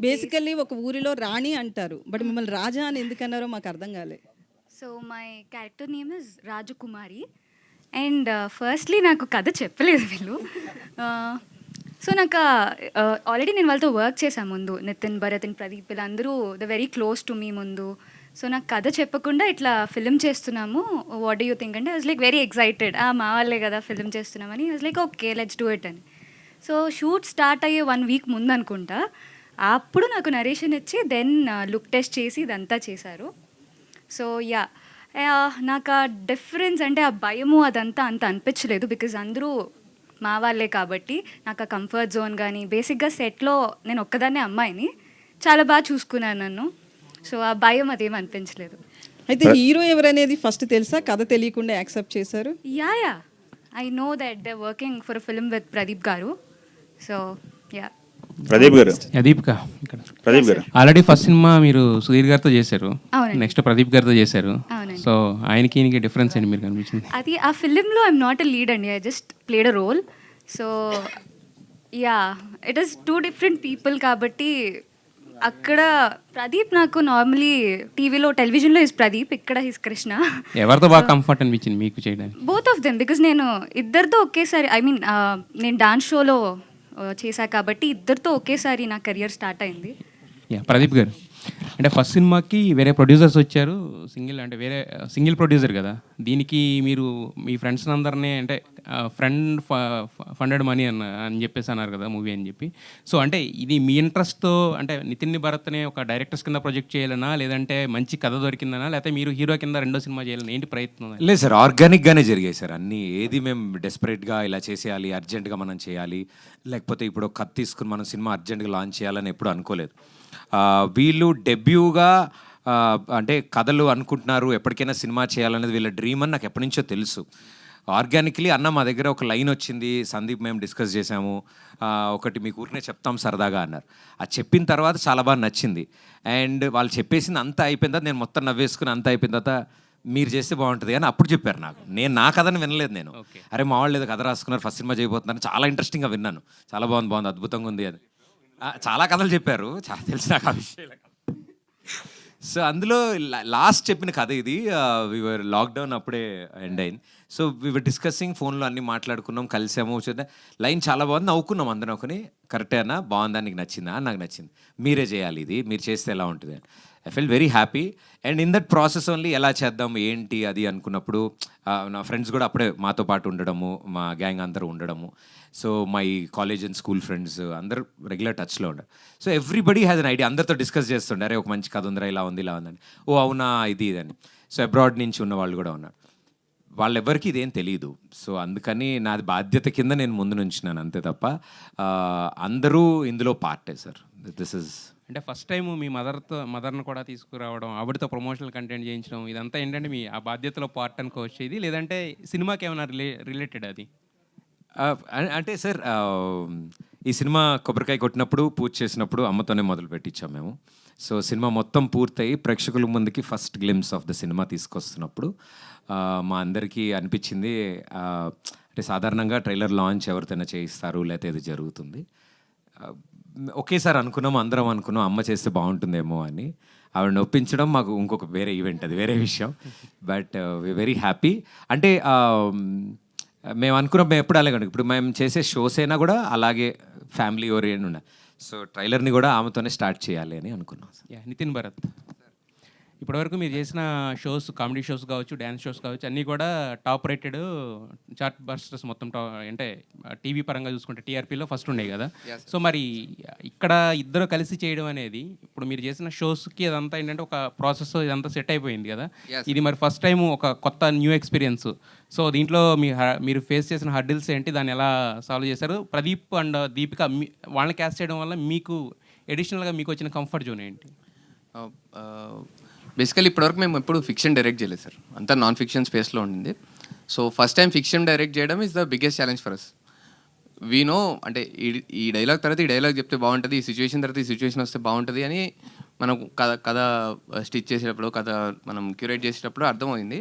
బేసికల్లీ ఒక ఊరిలో రాణి అంటారు, బట్ మిమ్మల్ని రాజా అని ఎందుకన్నారో మాకు అర్థం కాలే. So my character name is Rajakumari. And firstly నాకు కథ చెప్పలేదు వీళ్ళు. సో నాకు ఆల్రెడీ నేను వాళ్ళతో వర్క్ చేశాను ముందు, నితిన్, భరత్ అండ్ ప్రదీప్ వీళ్ళందరూ the very close to me ముందు. సో నాకు కథ చెప్పకుండా ఇట్లా ఫిల్మ్ చేస్తున్నాము, వాట్ డూ యూ థింక్ అంటే I was like very excited. మా వాళ్ళే కదా ఫిల్మ్ చేస్తున్నామని. I was like okay let's do it అని. సో షూట్ స్టార్ట్ అయ్యే 1 వీక్ ముందు అనుకుంటా, అప్పుడు నాకు నరేషన్ ఇచ్చి దెన్ లుక్ టెస్ట్ చేసి ఇదంతా చేశారు. సో యా, నాకు ఆ డిఫరెన్స్ అంటే ఆ భయము అదంతా అంత అనిపించలేదు, బికాజ్ అందరూ మా వాళ్ళే కాబట్టి. నాకు ఆ కంఫర్ట్ జోన్ కానీ, బేసిక్గా సెట్లో నేను ఒక్కదాన్నే అమ్మాయిని, చాలా బాగా చూసుకున్నాను నన్ను. సో ఆ భయం అదేం అనిపించలేదు. అయితే హీరో ఎవరనేది ఫస్ట్ తెలుసా, కథ తెలియకుండా యాక్సెప్ట్ చేశారు? Yeah I know that they working for film with Pradeep గారు. So yeah. ప్రదీప్ గారు, దీపిక ఇక్కడ. ప్రదీప్ గారు ఆల్రెడీ ఫస్ట్ సినిమా మీరు సుధీర్ గారితో చేశారు, అవునండి. నెక్స్ట్ ప్రదీప్ గారితో చేశారు. అవునండి. సో ఆయనకి ఈయనకి డిఫరెన్స్ ఏంటి మీరు కనిపించింది? అది ఆ ఫిలింలో ఐఎమ్ నాట్ అ లీడ్ అండి, I just played a role. So ya, it is 2 different people కాబట్టి అక్కడ ప్రదీప్ నాకు నార్మలీ టీవీలో టెలివిజన్లో ఇస్ ప్రదీప్, ఇక్కడ హిస్ కృష్ణ. ఎవరితో బాగా కంఫర్ట్ అనిపించింది మీకు చేయడానికి? బోత్ ఆఫ్ దెమ్, బికాజ్ నేను ఇద్దరితో ఒకేసారి ఐ మీన్ నేను డాన్స్ షోలో చేశా కాబట్టి ఇద్దరితో ఒకేసారి నా కెరియర్ స్టార్ట్ అయింది. యా, ప్రదీప్ గారు అంటే ఫస్ట్ సినిమాకి వేరే ప్రొడ్యూసర్స్ వచ్చారు, వేరే సింగిల్ ప్రొడ్యూసర్ కదా. దీనికి మీరు మీ ఫ్రెండ్స్ అందరినీ అంటే ఫండెడ్ మనీ అని చెప్పేసి అన్నారు కదా మూవీ అని చెప్పి. సో అంటే ఇది మీ ఇంట్రెస్ట్తో అంటే నితిన్ భరత్ని ఒక డైరెక్టర్స్ కింద ప్రొజెక్ట్ చేయాలనా, లేదంటే మంచి కథ దొరికిందనా, లేకపోతే మీరు హీరో కింద రెండో సినిమా చేయాలని ఏంటి ప్రయత్నం? లేదు సార్, ఆర్గానిక్గానే జరిగాయి సార్ అన్నీ. ఏది మేము డెస్పరేట్గా ఇలా చేసేయాలి, అర్జెంటుగా మనం చేయాలి, లేకపోతే ఇప్పుడు కథ తీసుకుని మనం సినిమా అర్జెంటుగా లాంచ్ చేయాలని ఎప్పుడు అనుకోలేదు. వీళ్ళు డెబ్యూగా అంటే కథలు అనుకుంటున్నారు, ఎప్పటికైనా సినిమా చేయాలనేది వీళ్ళ డ్రీమ్ అని నాకు ఎప్పటి నుంచో తెలుసు. ఆర్గానిక్లీ అన్న మా దగ్గర ఒక లైన్ వచ్చింది, సందీప్ మేము డిస్కస్ చేసాము, ఒకటి మీకు ఊరినే చెప్తాం సరదాగా అన్నారు. అది చెప్పిన తర్వాత చాలా బాగా నచ్చింది. అండ్ వాళ్ళు చెప్పేసింది అంతా అయిపోయిన తర్వాత నేను మొత్తం నవ్వేసుకుని అంతా అయిపోయిన తర్వాత మీరు చేస్తే బాగుంటుంది అని అప్పుడు చెప్పారు నాకు. నా కథని వినలేదు నేను. అరే మా వాళ్ళు ఏదో కథ రాసుకున్నారు, ఫస్ట్ సినిమా చేయబోతున్నారు, చాలా ఇంట్రెస్టింగ్గా విన్నాను, చాలా బాగుంది, అద్భుతంగా ఉంది అని. చాలా కథలు చెప్పారు, చాలా తెలిసి నాకు ఆ విషయాలు. సో అందులో లాస్ట్ చెప్పిన కథ ఇది. వీవర్ లాక్డౌన్ అప్పుడే ఎండ్ అయింది. సో వీవర్ డిస్కసింగ్, ఫోన్లో అన్నీ మాట్లాడుకున్నాం, కలిసాము, చూద్దాం లైన్ చాలా బాగుంది, నవ్వుకున్నాం అందరం. ఒకని కరెక్టే అన్న, బాగుందా, నీకు నచ్చిందా? నాకు నచ్చింది, మీరే చేయాలి, ఇది మీరు చేస్తే ఎలా ఉంటుంది. I feel very happy. And in that process only ఎలా చేద్దాం ఏంటి అది అనుకున్నప్పుడు నా ఫ్రెండ్స్ కూడా అప్పుడే మాతో పాటు ఉండడము, మా గ్యాంగ్ అందరూ ఉండడము. So my college and school friends అందరూ రెగ్యులర్ టచ్లో ఉండరు. So everybody has an idea, అందరితో డిస్కస్ చేస్తుండే, అరే ఒక మంచి కథ ఉందిరా, ఇలా ఉంది ఇలా ఉందని. ఓ అవునా, ఇది అని. సో అబ్రాడ్ నుంచి ఉన్న వాళ్ళు కూడా ఉన్నారు, వాళ్ళెవ్వరికి ఇదేం తెలియదు. సో అందుకని నాది బాధ్యత కింద నేను ముందు నుంచినాను అంతే తప్ప అందరూ ఇందులో పార్టే సార్. దిస్ ఇస్ అంటే ఫస్ట్ టైం మీ మదర్ను కూడా తీసుకురావడం, ఆవిడతో ప్రమోషనల్ కంటెంట్ చేయించడం, ఇదంతా ఏంటంటే మీ ఆ బాధ్యతలో పార్ట్ అనుకోవచ్చు ఇది, లేదంటే సినిమాకి ఏమైనా రిలేటెడ్ అది? అంటే సార్ ఈ సినిమా కొబ్బరికాయ కొట్టినప్పుడు, పూజ చేసినప్పుడు అమ్మతోనే మొదలు పెట్టించాం మేము. సో సినిమా మొత్తం పూర్తయి ప్రేక్షకుల ముందుకి first glimpse of the cinema తీసుకొస్తున్నప్పుడు మా అందరికీ అనిపించింది, అంటే సాధారణంగా ట్రైలర్ లాంచ్ ఎవరితోనే చేయిస్తారు, లేకపోతే ఇది జరుగుతుంది. ఒకేసారి అనుకున్నాం, అందరం అనుకున్నాం అమ్మ చేస్తే బాగుంటుందేమో అని. ఆవిడ ఒప్పించడం మాకు ఇంకొక వేరే ఈవెంట్, అది వేరే విషయం. But very happy. అంటే మేము అనుకున్నాం, మేము ఎప్పుడు అలాగే ఇప్పుడు మేము చేసే షోస్ అయినా కూడా అలాగే ఫ్యామిలీ ఓరియంట్ ఉండాలి. సో ట్రైలర్ని కూడా ఆమెతోనే స్టార్ట్ చేయాలి అని అనుకున్నాం. నితిన్ భరత్, ఇప్పటివరకు మీరు చేసిన షోస్, కామెడీ షోస్ కావచ్చు, డ్యాన్స్ షోస్ కావచ్చు, అన్నీ కూడా టాప్ రేటెడ్ చార్ట్ బస్టర్స్ మొత్తం అంటే టీవీ పరంగా చూసుకుంటే టీఆర్పీలో ఫస్ట్ ఉన్నాయి కదా. సో మరి ఇక్కడ ఇద్దరు కలిసి చేయడం అనేది, ఇప్పుడు మీరు చేసిన షోస్కి అదంతా ఏంటంటే ఒక ప్రాసెస్ ఇదంతా సెట్ అయిపోయింది కదా. ఇది మరి ఫస్ట్ టైం ఒక కొత్త న్యూ ఎక్స్పీరియన్స్. సో దీంట్లో మీరు ఫేస్ చేసిన హర్డిల్స్ ఏంటి, దాన్ని ఎలా సాల్వ్ చేశారు? ప్రదీప్ అండ్ దీపిక వాళ్ళని క్యాస్ట్ చేయడం వల్ల మీకు ఎడిషనల్గా మీకు వచ్చిన కంఫర్ట్ జోన్ ఏంటి? బేసికలీ ఇప్పటివరకు మేము ఎప్పుడు ఫిక్షన్ డైరెక్ట్ చేయలేదు సార్, అంతా నాన్ ఫిక్షన్ స్పేస్లో ఉండింది. So first time fiction direct చేయడం is the biggest challenge for us. We know అంటే ఈ డైలాగ్ తర్వాత ఈ డైలాగ్ చెప్తే బాగుంటుంది, ఈ సిచ్యువేషన్ తర్వాత ఈ సిచ్యువేషన్ వస్తే బాగుంటుంది అని మనం కథ స్టిచ్ చేసేటప్పుడు, కథ మనం క్యూరేట్ చేసేటప్పుడు అర్థమైంది.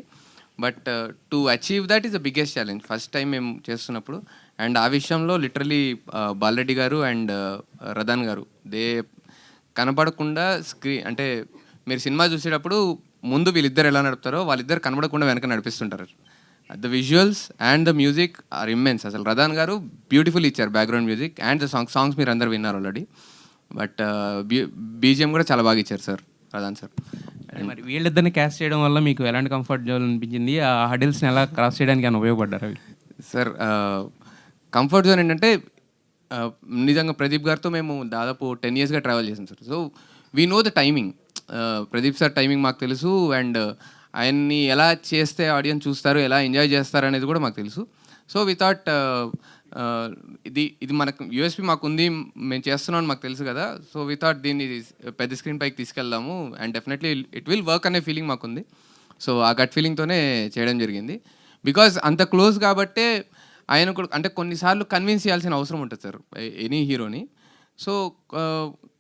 But to achieve that is the biggest challenge first time మేము చేస్తున్నప్పుడు. అండ్ ఆ విషయంలో లిటరలీ బాలరెడ్డి గారు అండ్ రదాన్ గారు కనపడకుండా అంటే మీరు సినిమా చూసేటప్పుడు ముందు వీళ్ళిద్దరు ఎలా నడుపుతారో వాళ్ళిద్దరు కనబడకుండా వెనక నడిపిస్తుంటారు. The visuals and the music are immense. అసలు రదాన్ గారు బ్యూటిఫుల్ ఇచ్చారు background music and the songs మీరు అందరు విన్నారు ఆల్రెడీ. బట్ బీజిఎం కూడా చాలా బాగా ఇచ్చారు సార్, రదాన్ సార్. మరి వీళ్ళిద్దరిని క్యాస్ట్ చేయడం వల్ల మీకు ఎలాంటి కంఫర్ట్ జోన్ అనిపించింది? ఆ హడిల్స్ని ఎలా క్రాస్ చేయడానికి ఏమైనా ఉపయోగపడ్డారు అవి? సార్ కంఫర్ట్ జోన్ ఏంటంటే నిజంగా ప్రదీప్ గారితో మేము దాదాపు 10 yearsగా ట్రావెల్ చేసాం sir. So we know the timing. Pradeep sir timing మాకు తెలుసు అండ్ ఆయన్ని ఎలా చేస్తే ఆడియన్స్ చూస్తారు, ఎలా ఎంజాయ్ చేస్తారు అనేది కూడా మాకు తెలుసు. సో వి థాట్ ఇది మనకు యూఎస్పీ మాకు ఉంది, మేము చేస్తున్నాం మాకు తెలుసు కదా. సో వి థాట్ దీన్ని పెద్ద స్క్రీన్ పైకి తీసుకెళ్దాము and definitely it will work అనే ఫీలింగ్ మాకుంది. సో ఆ గట్ ఫీలింగ్తోనే చేయడం జరిగింది. బికాజ్ అంత క్లోజ్ కాబట్టే ఆయన కూడా అంటే కొన్నిసార్లు కన్విన్స్ చేయాల్సిన అవసరం ఉంటుంది సార్ ఎనీ హీరోని. సో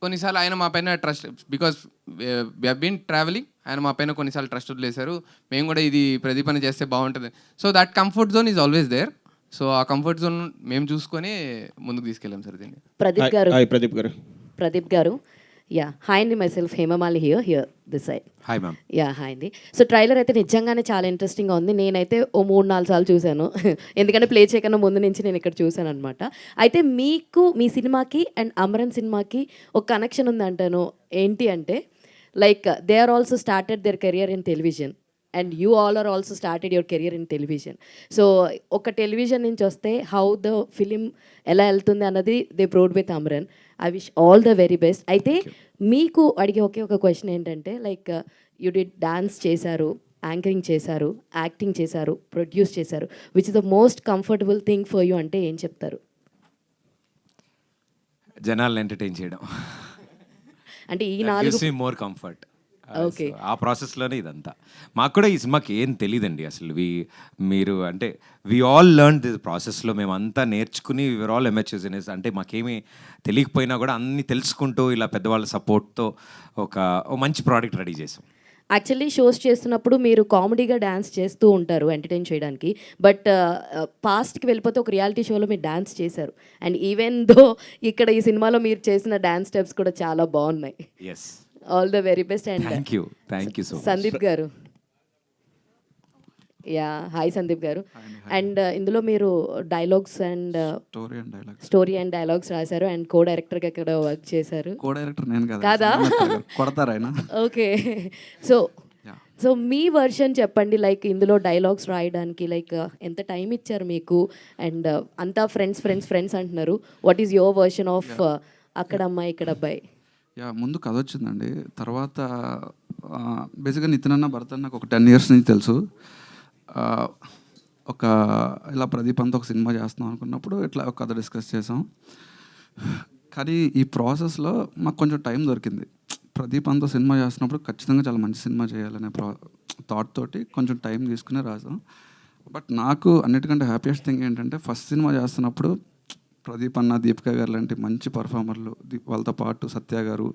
కొన్నిసార్లు ఆయన మా పైన trust, because we have been travelling, ఆయన మా పైన కొన్నిసార్లు ట్రస్ట్ వదిలేశారు. మేము కూడా ఇది ప్రదీప్ అని చేస్తే బాగుంటుంది. So that comfort zone is always there. So ఆ కంఫర్ట్ జోన్ మేము చూసుకొని ముందుకు తీసుకెళ్ళాం సార్ దీన్ని. ప్రదీప్ గారు యా హాయ్ అండి, myself Hemamali here this side. Hi ma'am. Ya hi అండి. సో ట్రైలర్ అయితే నిజంగానే చాలా ఇంట్రెస్టింగ్గా ఉంది. నేనైతే ఓ 3-4 సార్లు చూశాను, ఎందుకంటే ప్లే చేయకన్నా ముందు నుంచి నేను ఇక్కడ చూశాను అనమాట. అయితే మీకు మీ సినిమాకి అండ్ అమరన్ సినిమాకి ఒక కనెక్షన్ ఉంది అంటాను. ఏంటి అంటే like they are also started their career in television and you all are also started your career in television. So ఒక టెలివిజన్ నుంచి వస్తే హౌ ద ఫిలిం ఎలా వెళ్తుంది అన్నది they proud with Amaran. I wish all the very best. అయితే మీకు అడిగే ఒక క్వశ్చన్ ఏంటంటే లైక్ యూ డిడ్ డాన్స్ చేశారు, యాంకరింగ్ చేశారు, యాక్టింగ్ చేశారు, ప్రొడ్యూస్ చేశారు. Which is the most comfortable thing for you అంటే ఏం చెప్తారు? జనాలను ఎంటర్టైన్ చేయడం అంటే ఈ 4 మోర్ కంఫర్ట్. ఓకే, ఆ ప్రాసెస్లోనే ఇదంతా. మాకు కూడా ఈ సినిమాకి ఏం తెలియదండి అసలు. మీరు అంటే వీ ఆల్ లెర్న్ దిస్ ప్రాసెస్లో. మేమంతా నేర్చుకుని వీఆర్ ఆల్ ఎమర్చర్స్ ఇన్. అంటే మాకేమీ తెలియకపోయినా కూడా అన్నీ తెలుసుకుంటూ ఇలా పెద్దవాళ్ళ సపోర్ట్తో ఒక మంచి ప్రోడక్ట్ రెడీ చేసాం. యాక్చువల్లీ షోస్ చేస్తున్నప్పుడు మీరు కామెడీగా డ్యాన్స్ చేస్తూ ఉంటారు ఎంటర్టైన్ చేయడానికి. బట్ పాస్ట్కి వెళ్ళిపోతే ఒక రియాలిటీ షోలో మీరు డ్యాన్స్ చేశారు. అండ్ ఈవెన్ దో ఇక్కడ ఈ సినిమాలో మీరు చేసిన డ్యాన్స్ స్టెప్స్ కూడా చాలా బాగున్నాయి. Yes, all the very best. And thank you so much. Sandeep గారు, యా హాయ్ సందీప్ గారు. అండ్ ఇందులో మీరు dialogues and story and dialogues రాశారు అండ్ కో డైరెక్టర్గా ఇక్కడ వర్క్ చేశారు. కో డైరెక్టర్ నేను కాదా? కొడతారు ఆయన. ఓకే, సో మీ వర్షన్ చెప్పండి. లైక్ ఇందులో డైలాగ్స్ రాయడానికి లైక్ ఎంత టైం ఇచ్చారు మీకు? అండ్ అంతా ఫ్రెండ్స్ అంటున్నారు. What is your version of అక్కడ అమ్మాయి ఇక్కడ అబ్బాయి? ముందు కథ వచ్చిందండి. తర్వాత బేసిక్గా నితిన్ అన్న భరత్ నాకు ఒక 10 years నుంచి తెలుసు. ఒక ఇలా ప్రదీప్ అంతా ఒక సినిమా చేస్తున్నాం అనుకున్నప్పుడు ఇట్లా ఒక కథ డిస్కస్ చేసాం. కానీ ఈ ప్రాసెస్లో మాకు కొంచెం టైం దొరికింది. ప్రదీప్ అంతా సినిమా చేస్తున్నప్పుడు ఖచ్చితంగా చాలా మంచి సినిమా చేయాలనే థాట్ తోటి కొంచెం టైం తీసుకునే రాసాం. బట్ నాకు అన్నిటికంటే హ్యాపీయెస్ట్ థింగ్ ఏంటంటే ఫస్ట్ సినిమా చేస్తున్నప్పుడు ప్రదీప్ అన్న, దీపిక గారు లాంటి మంచి పర్ఫార్మర్లు, వాళ్ళతో పాటు సత్య గారు,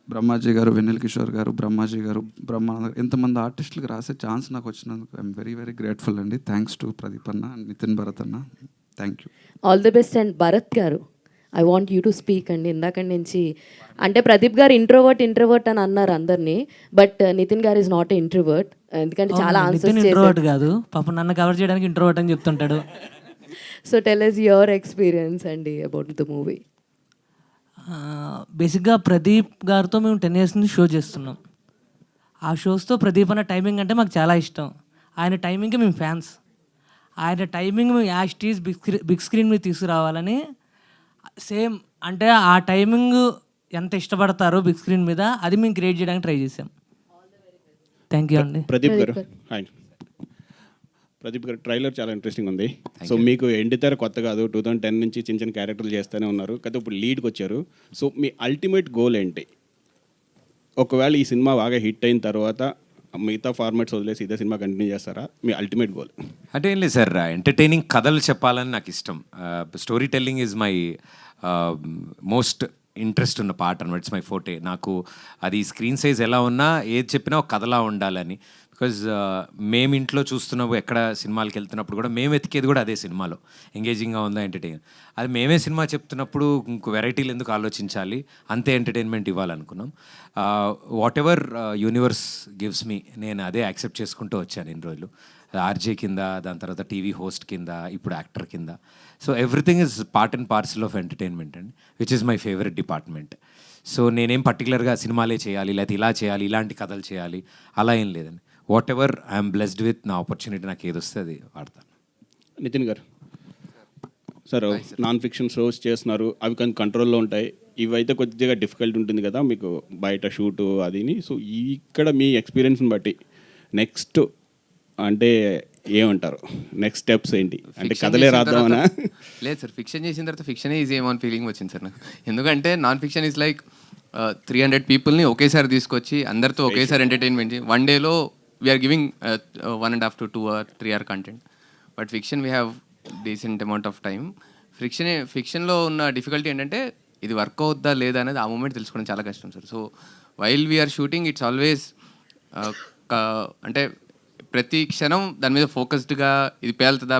బ్రహ్మాజీ గారు, వెన్నెల కిషోర్ గారు, బ్రహ్మాజీ గారు, బ్రహ్మానంద, ఎంతమంది ఆర్టిస్టులకు రాసే ఛాన్స్ నాకు వచ్చినందుకు ఐఎమ్ వెరీ వెరీ గ్రేట్ఫుల్ అండి. థ్యాంక్స్ టు ప్రదీప్ అన్న, నితిన్, భరత్ అన్న, thank you. All the best. And Bharat గారు, I want you to speak అండి. ఇందాక నుంచి అంటే ప్రదీప్ గారు ఇంట్రోవర్ట్ అని అన్నారు అందరినీ, బట్ నితిన్ గారు ఇస్ నాట్ ఇంట్రోవర్ట్. ఎందుకంటే చాలా ఆన్సర్స్ ఇంట్రోవర్ట్ కాదు, పాపం నన్ను కవర్ చేయడానికి ఇంట్రోవర్ట్ అని చెప్తుంటాడు. So tell us your experience అండి అబౌట్ ద మూవీ. బేసిక్గా ప్రదీప్ గారితో మేము 10 years నుంచి షో చేస్తున్నాం. ఆ షోస్తో ప్రదీప్ అన్న టైమింగ్ అంటే మాకు చాలా ఇష్టం. ఆయన టైమింగ్కి మేము ఫ్యాన్స్. ఆయన టైమింగ్ మేము యాస్టీస్ బిగ్ స్క్రీన్ మీద తీసుకురావాలని సేమ్ అంటే ఆ టైమింగ్ ఎంత ఇష్టపడతారో బిగ్ స్క్రీన్ మీద అది మేము క్రియేట్ చేయడానికి ట్రై చేసాం. థ్యాంక్ యూ అండి. ప్రదీప్ గారు హాయ్. ప్రదీప్ గారు ట్రైలర్ చాలా ఇంట్రెస్టింగ్ ఉంది. సో మీకు ఎండితెర కొత్త కాదు, 2010 నుంచి చిన్న క్యారెక్టర్లు చేస్తూనే ఉన్నారు కదా, ఇప్పుడు లీడ్కి వచ్చారు. సో మీ అల్టిమేట్ గోల్ ఏంటి? ఒకవేళ ఈ సినిమా బాగా హిట్ అయిన తర్వాత మిగతా ఫార్మాట్స్ వదిలేసి ఇదే సినిమా కంటిన్యూ చేస్తారా? మీ అల్టిమేట్ గోల్? అంటే ఏం లేదు సార్, ఎంటర్టైనింగ్ కథలు చెప్పాలని నాకు ఇష్టం. Story telling is my most interest ఉన్న పార్ట్ అనమాట. It's my ఫోటే. నాకు అది స్క్రీన్ సైజ్ ఎలా ఉన్నా ఏది చెప్పినా ఒక కథలా ఉండాలని. బికాజ్ మేము ఇంట్లో చూస్తున్నప్పుడు ఎక్కడ సినిమాలకి వెళ్తున్నప్పుడు కూడా మేము వెతికేది కూడా అదే సినిమాలో ఎంగేజింగ్గా ఉందా, ఎంటర్టైన్. అది మేమే సినిమా చెప్తున్నప్పుడు ఇంకో వెరైటీలు ఎందుకు ఆలోచించాలి, అంతే ఎంటర్టైన్మెంట్ ఇవ్వాలనుకున్నాం. Whatever universe gives me, నేను అదే యాక్సెప్ట్ చేసుకుంటూ వచ్చాను ఇన్ని రోజులు. ఆర్జే కింద, దాని తర్వాత టీవీ హోస్ట్ కింద, ఇప్పుడు యాక్టర్ కింద. So everything is part and parcel of entertainment అండి, which is my favourite department. So నేనేం పర్టికులర్గా సినిమాలే చేయాలి, లేకపోతే ఇలా చేయాలి, ఇలాంటి కథలు చేయాలి, అలా ఏం లేదండి. What ever I'm blessed with, నా ఆపర్చునిటీ నాకు ఏది వస్తే అది వాడతాను. నితిన్ గారు సార్, నాన్ ఫిక్షన్ షోస్ చేస్తున్నారు, అవి కొంచెం కంట్రోల్లో ఉంటాయి. ఇవైతే కొద్దిగా డిఫికల్ట్ ఉంటుంది కదా మీకు బయట షూటు అదిని. సో ఇక్కడ మీ ఎక్స్పీరియన్స్ని బట్టి నెక్స్ట్ అంటే ఏమంటారు, నెక్స్ట్ స్టెప్స్ ఏంటి? అంటే కథలే రాద్దామనా? లేదు సార్, ఫిక్షన్ చేసిన తర్వాత ఫిక్షనే ఈజీ ఏమో అని ఫీలింగ్ వచ్చింది సార్ నాకు. ఎందుకంటే నాన్ ఫిక్షన్ ఈజ్ లైక్ 300 పీపుల్ని ఒకేసారి తీసుకొచ్చి అందరితో ఒకేసారి ఎంటర్టైన్మెంట్ వన్ డేలో we are giving 1.5 to 2 or 3 hour content. But fiction we have decent amount of time. ఫిక్షన్లో ఉన్న డిఫికల్టీ ఏంటంటే ఇది వర్క్ అవుద్దా లేదా అనేది ఆ మూమెంట్ తెలుసుకోవడం చాలా కష్టం sir. So while we are shooting it's always అంటే ప్రతి క్షణం దాని మీద ఫోకస్డ్గా ఇది పేలుతుందా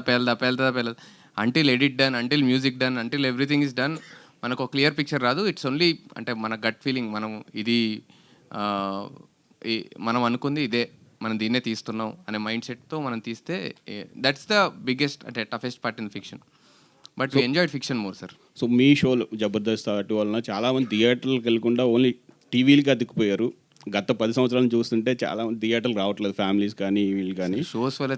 until edit done, until music done, until everything is done మనకు ఒక క్లియర్ పిక్చర్ రాదు. ఇట్స్ ఓన్లీ అంటే మన గట్ ఫీలింగ్, మనం ఇది మనం అనుకుంది ఇదే, మనం దీన్నే తీస్తున్నాం అనే మైండ్ సెట్తో మనం తీస్తే దట్స్ ద బిగ్గెస్ట్ అంటే toughest part in fiction. But we enjoyed fiction more sir. So మీ షోలో జబర్దస్త్ అటు వలన చాలామంది థియేటర్లకు వెళ్ళకుండా ఓన్లీ టీవీలకి అతుక్కుపోయారు. గత 10 సంవత్సరాలు చూస్తుంటే చాలా మంది థియేటర్లు రావట్లేదు, ఫ్యామిలీస్ కానీ వీళ్ళు కానీ. షోస్ వల్ల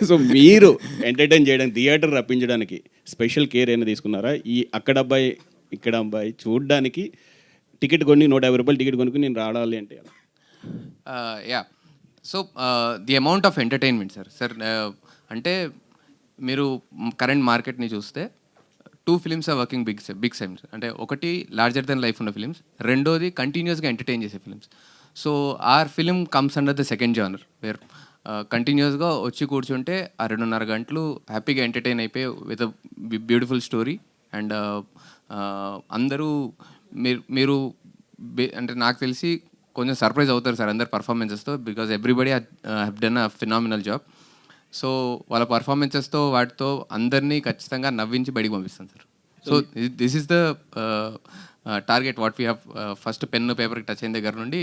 సో మీరు ఎంటర్టైన్ చేయడానికి, థియేటర్ రప్పించడానికి స్పెషల్ కేర్ అయినా తీసుకున్నారా? ఈ అక్కడ అబ్బాయి ఇక్కడ అబ్బాయి చూడడానికి టికెట్ కొని 150 రూపాయలు టికెట్ కొనుక్కుని నేను రావాలి అంటే ya. So the amount of entertainment sir అంటే మీరు కరెంట్ మార్కెట్ని చూస్తే 2 films are working big times. అంటే ఒకటి లార్జర్ దెన్ లైఫ్ ఉన్న ఫిలిమ్స్, రెండోది కంటిన్యూస్గా ఎంటర్టైన్ చేసే films. So our film comes under the second genre where కంటిన్యూస్గా వచ్చి కూర్చుంటే ఆ 2.5 గంటలు హ్యాపీగా ఎంటర్టైన్ అయిపోయి విత్ బ్యూటిఫుల్ స్టోరీ. అండ్ అందరూ మీరు అంటే నాకు తెలిసి కొంచెం సర్ప్రైజ్ అవుతారు సార్ అందరు పర్ఫార్మెన్సెస్తో, because everybody have done a phenomenal job. So వాళ్ళ పర్ఫార్మెన్సెస్తో వాటితో అందరినీ ఖచ్చితంగా నవ్వించి బయటికి పంపిస్తాను sir. So this is the target what we have. First pen పేపర్కి టచ్ అయిన దగ్గర నుండి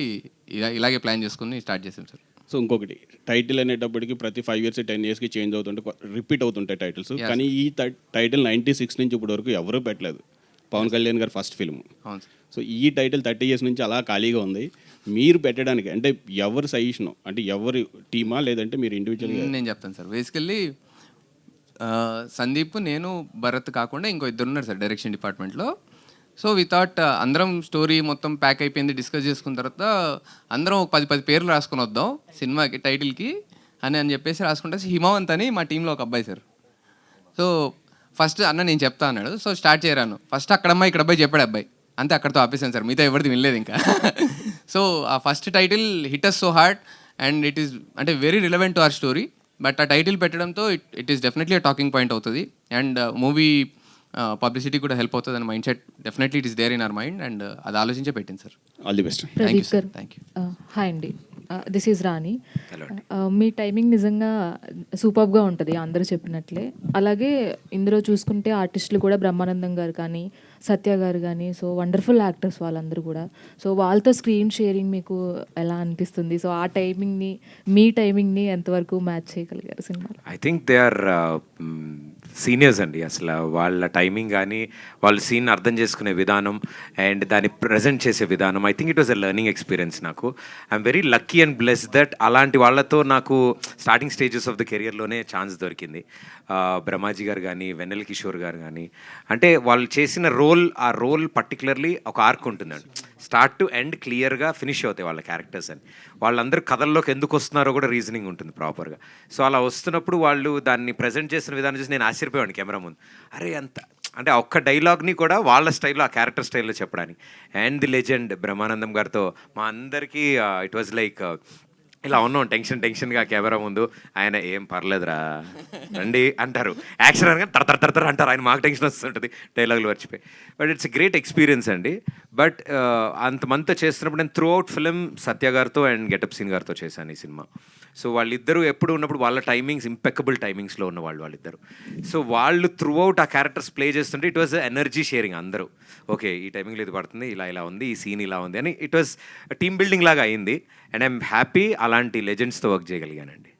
ఇలాగే ప్లాన్ చేసుకుని స్టార్ట్ చేసాం సార్. సో ఇంకొకటి, టైటిల్ అనేటప్పటికి ప్రతి 5 years 10 yearsకి చేంజ్ అవుతుంటే రిపీట్ అవుతుంటాయి టైటిల్స్. కానీ ఈ టైటిల్ 96 నుంచి ఇప్పటి వరకు ఎవరూ పెట్టలేదు. పవన్ కళ్యాణ్ గారు ఫస్ట్ ఫిల్మ్. అవును సార్. సో ఈ టైటిల్ 30 years నుంచి అలా ఖాళీగా ఉంది. మీరు పెట్టడానికి అంటే ఎవరు సజెషన్, అంటే ఎవరి టీమా లేదంటే మీరు ఇండివిజువల్గా? నేను చెప్తాను సార్. బేసికల్లీ సందీప్, నేను, భరత్ కాకుండా ఇంకో 2 ఉన్నారు సార్ డైరెక్షన్ డిపార్ట్మెంట్లో. సో వి థాట్ అందరం స్టోరీ మొత్తం ప్యాక్ అయిపోయింది, డిస్కస్ చేసుకున్న తర్వాత అందరం ఒక 10 పేర్లు రాసుకొని వద్దాం సినిమాకి టైటిల్కి అని చెప్పేసి రాసుకుంటే హిమవంత్ అని మా టీంలో ఒక అబ్బాయి సార్. సో ఫస్ట్ అన్న నేను చెప్తా అన్నాడు. So start చేయరాను. ఫస్ట్ అక్కడ అమ్మాయి ఇక్కడ అబ్బాయి చెప్పాడు అబ్బాయి, అంతే అక్కడితో ఆపేసాను సార్. మిగతా ఎవరిది వినలేదు ఇంకా. సో ఆ first title hit us so hard and it is అంటే very relevant to our story. But ఆ టైటిల్ పెట్టడంతో it is definitely talking point అవుతుంది అండ్ మూవీ పబ్లిసిటీ కూడా హెల్ప్ అవుతుంది అని mind set definitely it is there in our mind and అది ఆలోచించే పెట్టింది sir. All the best. Thank you sir. Thank you. Hi అండి, దిస్ ఈజ్ రాణి. మీ timing నిజంగా సూపర్గా ఉంటుంది అందరూ చెప్పినట్లే. అలాగే ఇందులో చూసుకుంటే ఆర్టిస్టులు కూడా బ్రహ్మానందం గారు కానీ, సత్య గారు కానీ, సో వండర్ఫుల్ యాక్టర్స్ వాళ్ళందరూ కూడా. సో వాళ్ళతో స్క్రీన్ షేరింగ్ మీకు ఎలా అనిపిస్తుంది? సో ఆ టైమింగ్ని, మీ టైమింగ్ని ఎంతవరకు మ్యాచ్ చేయగలిగారు సినిమాలో? I think they are seniors అండి. అసలు వాళ్ళ టైమింగ్ కానీ, వాళ్ళు సీన్ అర్థం చేసుకునే విధానం అండ్ దాన్ని ప్రజెంట్ చేసే విధానం, I think it was a learning experience నాకు. I'm very lucky and bless that అలాంటి వాళ్ళతో నాకు స్టార్టింగ్ స్టేజెస్ ఆఫ్ ద కెరియర్లోనే ఛాన్స్ దొరికింది. బ్రహ్మాజీ గారు కానీ, వెన్నెల కిషోర్ గారు కానీ, అంటే వాళ్ళు చేసిన ఆ రోల్ పర్టికులర్లీ ఒక ఆర్క్ ఉంటుందండి. స్టార్ట్ టు ఎండ్ క్లియర్గా ఫినిష్ అవుతాయి వాళ్ళ క్యారెక్టర్స్ అని. వాళ్ళందరూ కథల్లోకి ఎందుకు వస్తున్నారో కూడా రీజనింగ్ ఉంటుంది ప్రాపర్గా. సో అలా వస్తున్నప్పుడు వాళ్ళు దాన్ని ప్రజెంట్ చేసిన విధానం చూసి నేను ఆశ్చర్యపోయాను కెమెరా ముందు. అరే అంత అంటే ఆ ఒక్క డైలాగ్ని కూడా వాళ్ళ స్టైల్లో, ఆ క్యారెక్టర్ స్టైల్లో చెప్పడానికి. అండ్ ది లెజెండ్ బ్రహ్మానందం గారితో మా అందరికీ ఇట్ వాజ్ లైక్ ఇలా ఉన్నాం టెన్షన్గా కెమెరా ముందు. ఆయన ఏం పర్లేదురా రండి అంటారు, యాక్షన్ అనగా తర అంటారు. ఆయన మాకు టెన్షన్ వస్తుంటుంది డైలాగులు మర్చిపోయి. But it's a great experience అండి. బట్ అంతమంతా చేస్తున్నప్పుడు నేను త్రూ అవుట్ ఫిలిం సత్య గారితో అండ్ గెటప్ సీన్ గారితో చేశాను ఈ సినిమా. సో వాళ్ళిద్దరూ ఎప్పుడు ఉన్నప్పుడు వాళ్ళ టైమింగ్స్ ఇంపెక్కబుల్ టైమింగ్స్లో ఉన్న వాళ్ళిద్దరు. సో వాళ్ళు త్రూ అవుట్ ఆ క్యారెక్టర్స్ ప్లే చేస్తుంటే ఇట్ వాజ్ ఎనర్జీ షేరింగ్. అందరూ ఓకే ఈ టైమింగ్లో ఇది పడుతుంది, ఇలా ఉంది, ఈ సీన్ ఇలా ఉంది అని ఇట్ వాజ్ టీమ్ బిల్డింగ్ లాగా అయింది. అండ్ ఐఎమ్ హ్యాపీ అలాంటి లెజెండ్స్తో వర్క్ చేయగలిగానండి.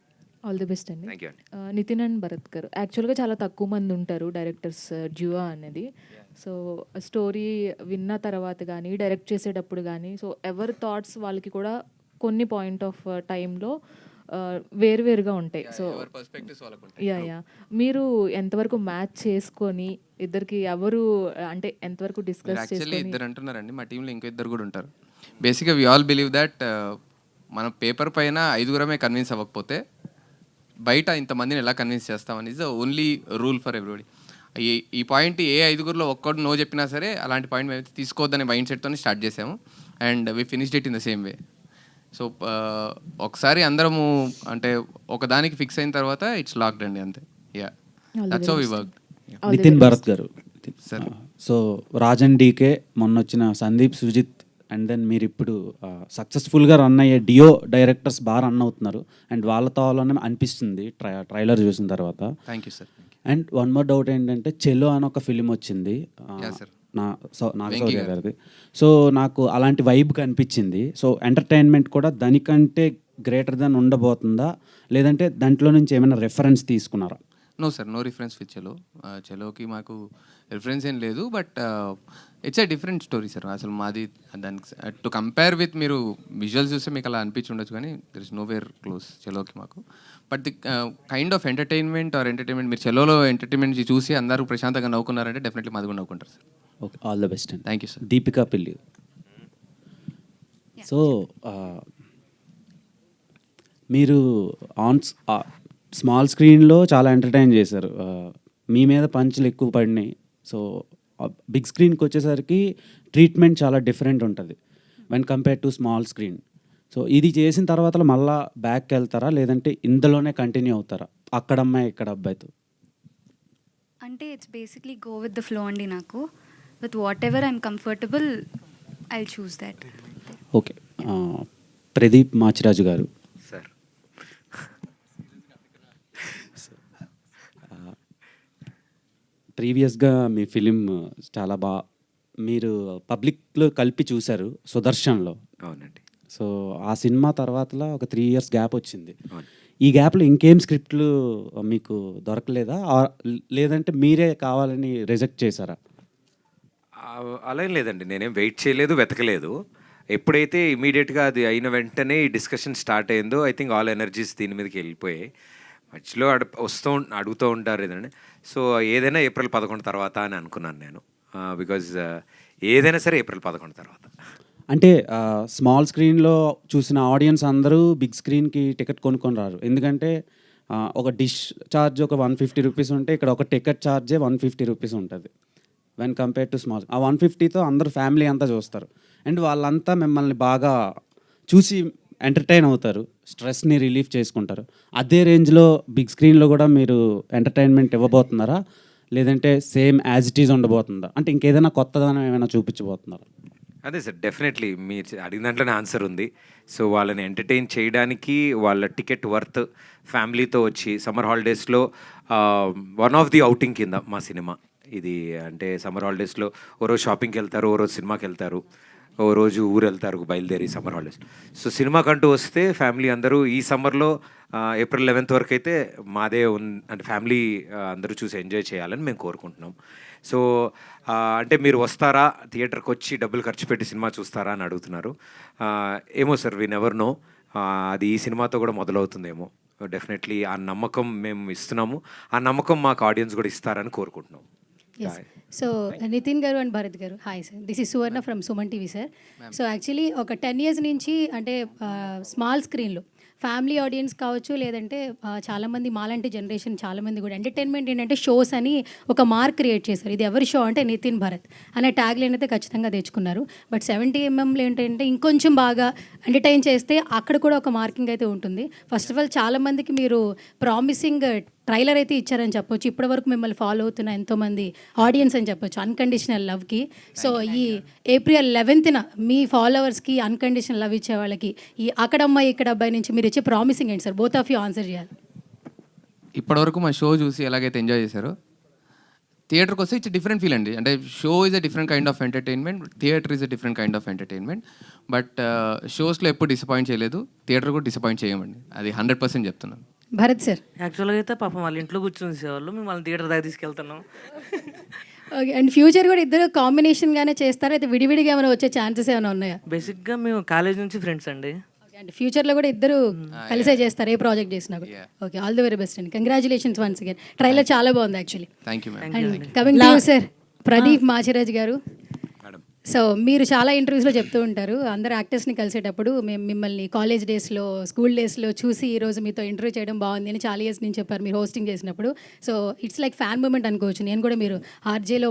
ఆల్ ది బెస్ట్ అండి. థ్యాంక్ యూ అండి. నితిన్ అండ్ భరత్ గారు యాక్చువల్గా చాలా తక్కువ మంది ఉంటారు డైరెక్టర్స్ డ్యూయో అనేది. సో స్టోరీ విన్న తర్వాత కానీ డైరెక్ట్ చేసేటప్పుడు కానీ సో ఎవరి థాట్స్ వాళ్ళకి కూడా కొన్ని పాయింట్ ఆఫ్ టైంలో వేరువేరుగా ఉంటాయి. సో యా మీరు ఎంతవరకు మ్యాచ్ చేసుకొని ఇద్దరికి ఎవరు అంటే ఎంతవరకు డిస్కస్ యాక్చువల్లీ చేసుకొని ఇద్దరు అంటున్నారండి, మా టీంలో ఇంకో ఇద్దరు కూడా ఉంటారు. బేసిక్గా వి ఆల్ బిలీవ్ దట్ మన పేపర్ పైన 5గురమే కన్విన్స్ అవ్వకపోతే బయట ఇంతమందిని ఎలా కన్విన్స్ చేస్తామని is the only rule for everybody. ఈ పాయింట్ ఏ 5గురిలో ఒక్కడు నో చెప్పినా సరే అలాంటి పాయింట్ మేము తీసుకోవద్దనే మైండ్ సెట్తో స్టార్ట్ చేసాము. And we finished it in the same way. So ఒకసారి అందరము అంటే ఒకదానికి ఫిక్స్ అయిన తర్వాత ఇట్స్ లాక్డ్ అండి, అంతే. Ya that's how we work. Nitin Bharat గారు సార్, సో రాజన్ డీకే మొన్న వచ్చిన సందీప్ సుజిత్ అండ్ దెన్ మీరు ఇప్పుడు సక్సెస్ఫుల్గా రన్ అయ్యే డియో డైరెక్టర్స్ బాగా రన్ అవుతున్నారు అండ్ వాళ్ళతో అనిపిస్తుంది ట్రైలర్ చూసిన తర్వాత. Thank you sir. And one more doubt ఏంటంటే చెలో అని ఒక ఫిలిం వచ్చింది నాగశౌర్య గారిది. సో నాకు అలాంటి వైబ్ కనిపించింది. సో ఎంటర్టైన్మెంట్ కూడా దానికంటే గ్రేటర్ దాన్ ఉండబోతుందా, లేదంటే దాంట్లో నుంచి ఏమైనా రెఫరెన్స్ తీసుకున్నారా? No sir, no reference with Chalo. చెలోకి మాకు రిఫరెన్స్ ఏం లేదు. But it's a different story sir. అసలు మాది దానికి టు కంపేర్ విత్ మీరు విజువల్స్ చూస్తే మీకు అలా అనిపించి ఉండొచ్చు, కానీ there is nowhere close చెలోకి మాకు. But the kind of entertainment మీరు చెలోలో ఎంటర్టైన్మెంట్ చూసి అందరూ ప్రశాంతంగా నవ్వుకున్నారంటే డెఫినెట్లీ మాది కూడా నవ్వుకుంటారు sir. Okay, all the best అండి. Thank you sir. దీపికా పెళ్ళి. సో మీరు స్మాల్ స్క్రీన్లో చాలా ఎంటర్టైన్ చేశారు, మీ మీద పంచులు ఎక్కువ పడినాయి. సో బిగ్ స్క్రీన్కి వచ్చేసరికి ట్రీట్మెంట్ చాలా డిఫరెంట్ ఉంటుంది when compare to small screen. So ఇది చేసిన తర్వాత మళ్ళీ బ్యాక్కి వెళ్తారా, లేదంటే ఇందులోనే కంటిన్యూ అవుతారా అక్కడ అమ్మాయి ఇక్కడ అబ్బాయితో? అంటే it's basically go with the flow అండి. నాకు with what ever I'm comfortable I choose that. Okay, Pradeep Machiraju గారు. సార్, ప్రీవియస్గా మీ ఫిలిం చాలా మీరు పబ్లిక్లో కలిపి చూశారు సుదర్శన్లో. అవునండి. సో ఆ సినిమా తర్వాతలో ఒక 3 years గ్యాప్ వచ్చింది. ఈ గ్యాప్లో ఇంకేం స్క్రిప్ట్లు మీకు దొరకలేదా, లేదంటే మీరే కావాలని రిజెక్ట్ చేశారా? అలా ఏం లేదండి, నేనేం వెయిట్ చేయలేదు, వెతకలేదు. ఎప్పుడైతే ఇమీడియట్గా అది అయిన వెంటనే ఈ డిస్కషన్ స్టార్ట్ అయిందో ఐ థింక్ ఆల్ ఎనర్జీస్ దీని మీదకి వెళ్ళిపోయాయి. మధ్యలో అడుగుతూ ఉంటారు ఏదంటే. సో ఏదైనా April 11 తర్వాత అని అనుకున్నాను నేను, బికాజ్ ఏదైనా సరే April 11 తర్వాత. అంటే స్మాల్ స్క్రీన్లో చూసిన ఆడియన్స్ అందరూ బిగ్ స్క్రీన్కి టికెట్ కొనుక్కొని రారు, ఎందుకంటే ఒక డిష్ ఛార్జ్ ఒక 150 రూపీస్ ఉంటే ఇక్కడ ఒక టికెట్ ఛార్జే 150 రూపీస్ ఉంటుంది వెన్ కంపేర్ టు స్మాల్. ఆ 150తో అందరూ ఫ్యామిలీ అంతా చూస్తారు అండ్ వాళ్ళంతా మిమ్మల్ని బాగా చూసి ఎంటర్టైన్ అవుతారు, స్ట్రెస్ని రిలీఫ్ చేసుకుంటారు. అదే రేంజ్లో బిగ్ స్క్రీన్లో కూడా మీరు ఎంటర్టైన్మెంట్ ఇవ్వబోతున్నారా, లేదంటే సేమ్ యాజ్ ఇట్ ఈజ్ ఉండబోతుందా, అంటే ఇంకేదైనా కొత్తదనం ఏమైనా చూపించబోతున్నారా? అదే సార్, డెఫినెట్లీ మీరు అడిగిన దాంట్లోనే ఆన్సర్ ఉంది. సో వాళ్ళని ఎంటర్టైన్ చేయడానికి వాళ్ళ టికెట్ వర్త్ ఫ్యామిలీతో వచ్చి సమ్మర్ హాలిడేస్లో వన్ ఆఫ్ ది అవుటింగ్ కింద మా సినిమా ఇది. అంటే సమ్మర్ హాలిడేస్లో ఓ రోజు షాపింగ్కి వెళ్తారు, ఓ రోజు సినిమాకి వెళ్తారు, ఓ రోజు ఊరు వెళ్తారు బయలుదేరి సమ్మర్ హాలిడేస్. సో సినిమాకంటూ వస్తే ఫ్యామిలీ అందరూ ఈ సమ్మర్లో April 11 వరకు అయితే మాదే అంటే ఫ్యామిలీ అందరూ చూసి ఎంజాయ్ చేయాలని మేము కోరుకుంటున్నాం. సో అంటే మీరు వస్తారా, థియేటర్కి వచ్చి డబ్బులు ఖర్చు పెట్టి సినిమా చూస్తారా అని అడుగుతున్నారు. ఏమో సార్, వి నెవర్ నో. అది ఈ సినిమాతో కూడా మొదలవుతుందేమో. డెఫినెట్లీ ఆ నమ్మకం మేము ఇస్తున్నాము, ఆ నమ్మకం మాకు ఆడియన్స్ కూడా ఇస్తారని కోరుకుంటున్నాం. సో నితిన్ గారు అండ్ భరత్ గారు, hi sir, this is Suvarna from Suman TV sir. So actually ఒక 10 years నుంచి అంటే స్మాల్ స్క్రీన్లో ఫ్యామిలీ ఆడియన్స్ కావచ్చు, లేదంటే చాలామంది మాలాంటి జనరేషన్ చాలామంది కూడా ఎంటర్టైన్మెంట్ ఏంటంటే షోస్ అని ఒక మార్క్ క్రియేట్ చేశారు. ఇది ఎవరి షో అంటే నితిన్ భరత్ అనే ట్యాగ్ లైన్ అయితే ఖచ్చితంగా తెచ్చుకున్నారు. బట్ 70mm ఏంటంటే ఇంకొంచెం బాగా ఎంటర్టైన్ చేస్తే అక్కడ కూడా ఒక మార్కింగ్ అయితే ఉంటుంది. ఫస్ట్ ఆఫ్ ఆల్ చాలామందికి మీరు ప్రామిసింగ్ ట్రైలర్ అయితే ఇచ్చారని చెప్పొచ్చు. ఇప్పటివరకు మిమ్మల్ని ఫాలో అవుతున్న ఎంతోమంది ఆడియన్స్ అని చెప్పొచ్చు అన్కండిషనల్ లవ్కి. సో ఈ April 11th మీ ఫాలోవర్స్కి అన్కండిషనల్ లవ్ ఇచ్చే వాళ్ళకి ఈ అక్కడమ్మాయి ఇక్కడ అబ్బాయి నుంచి మీరు ఇచ్చే ప్రామిసింగ్ ఏంటి sir? Both of you answer చేయాలి. ఇప్పటివరకు మా షో చూసి ఎలాగైతే ఎంజాయ్ చేశారో, థియేటర్కి వస్తే ఇట్స్ డిఫరెంట్ ఫీల్ అండి. అంటే show is a different kind of entertainment, theatre is a different kind of entertainment. But షోస్లో ఎప్పుడు డిసప్పాయింట్ చేయలేదు, థియేటర్ కూడా డిసప్పాయింట్ చేయమండి, అది 100% చెప్తున్నాను. భరత్ సార్ యాక్చువల్గా అయితే పాపం వాళ్ళ ఇంట్లో కూర్చొని చూసేవాళ్ళు, మేము వాళ్ళని థియేటర్ దాకా తీసుకెళ్తున్నాం. ఓకే. అండ్ ఫ్యూచర్ కూడా ఇద్దరు కాంబినేషన్గానే చేస్తారా, అయితే విడివిడిగా ఏమైనా వచ్చే ఛాన్సెస్ ఏమైనా ఉన్నాయా? బేసిక్గా మేము కాలేజ్ నుంచి ఫ్రెండ్స్ అండి. అంటే ఫ్యూచర్లో కూడా ఇద్దరు కలిసే చేస్తారు ఏ ప్రాజెక్ట్ చేసినా కూడా. Okay, all the very best అండి. Congratulations once again. ట్రైలర్ చాలా బాగుంది actually. Thank you ma'am. And coming to sir Pradeep Machiraju గారు. సో మీరు చాలా ఇంటర్వ్యూస్లో చెప్తూ ఉంటారు, అందరు యాక్టర్స్ని కలిసేటప్పుడు మేము మిమ్మల్ని కాలేజ్ డేస్లో, స్కూల్ డేస్లో చూసి ఈరోజు మీతో ఇంటర్వ్యూ చేయడం బాగుంది అని చాలా ఇయర్స్ నుంచి చెప్పారు మీరు హోస్టింగ్ చేసినప్పుడు. So it's like fan moment అనుకోవచ్చు. నేను కూడా మీరు ఆర్జేలో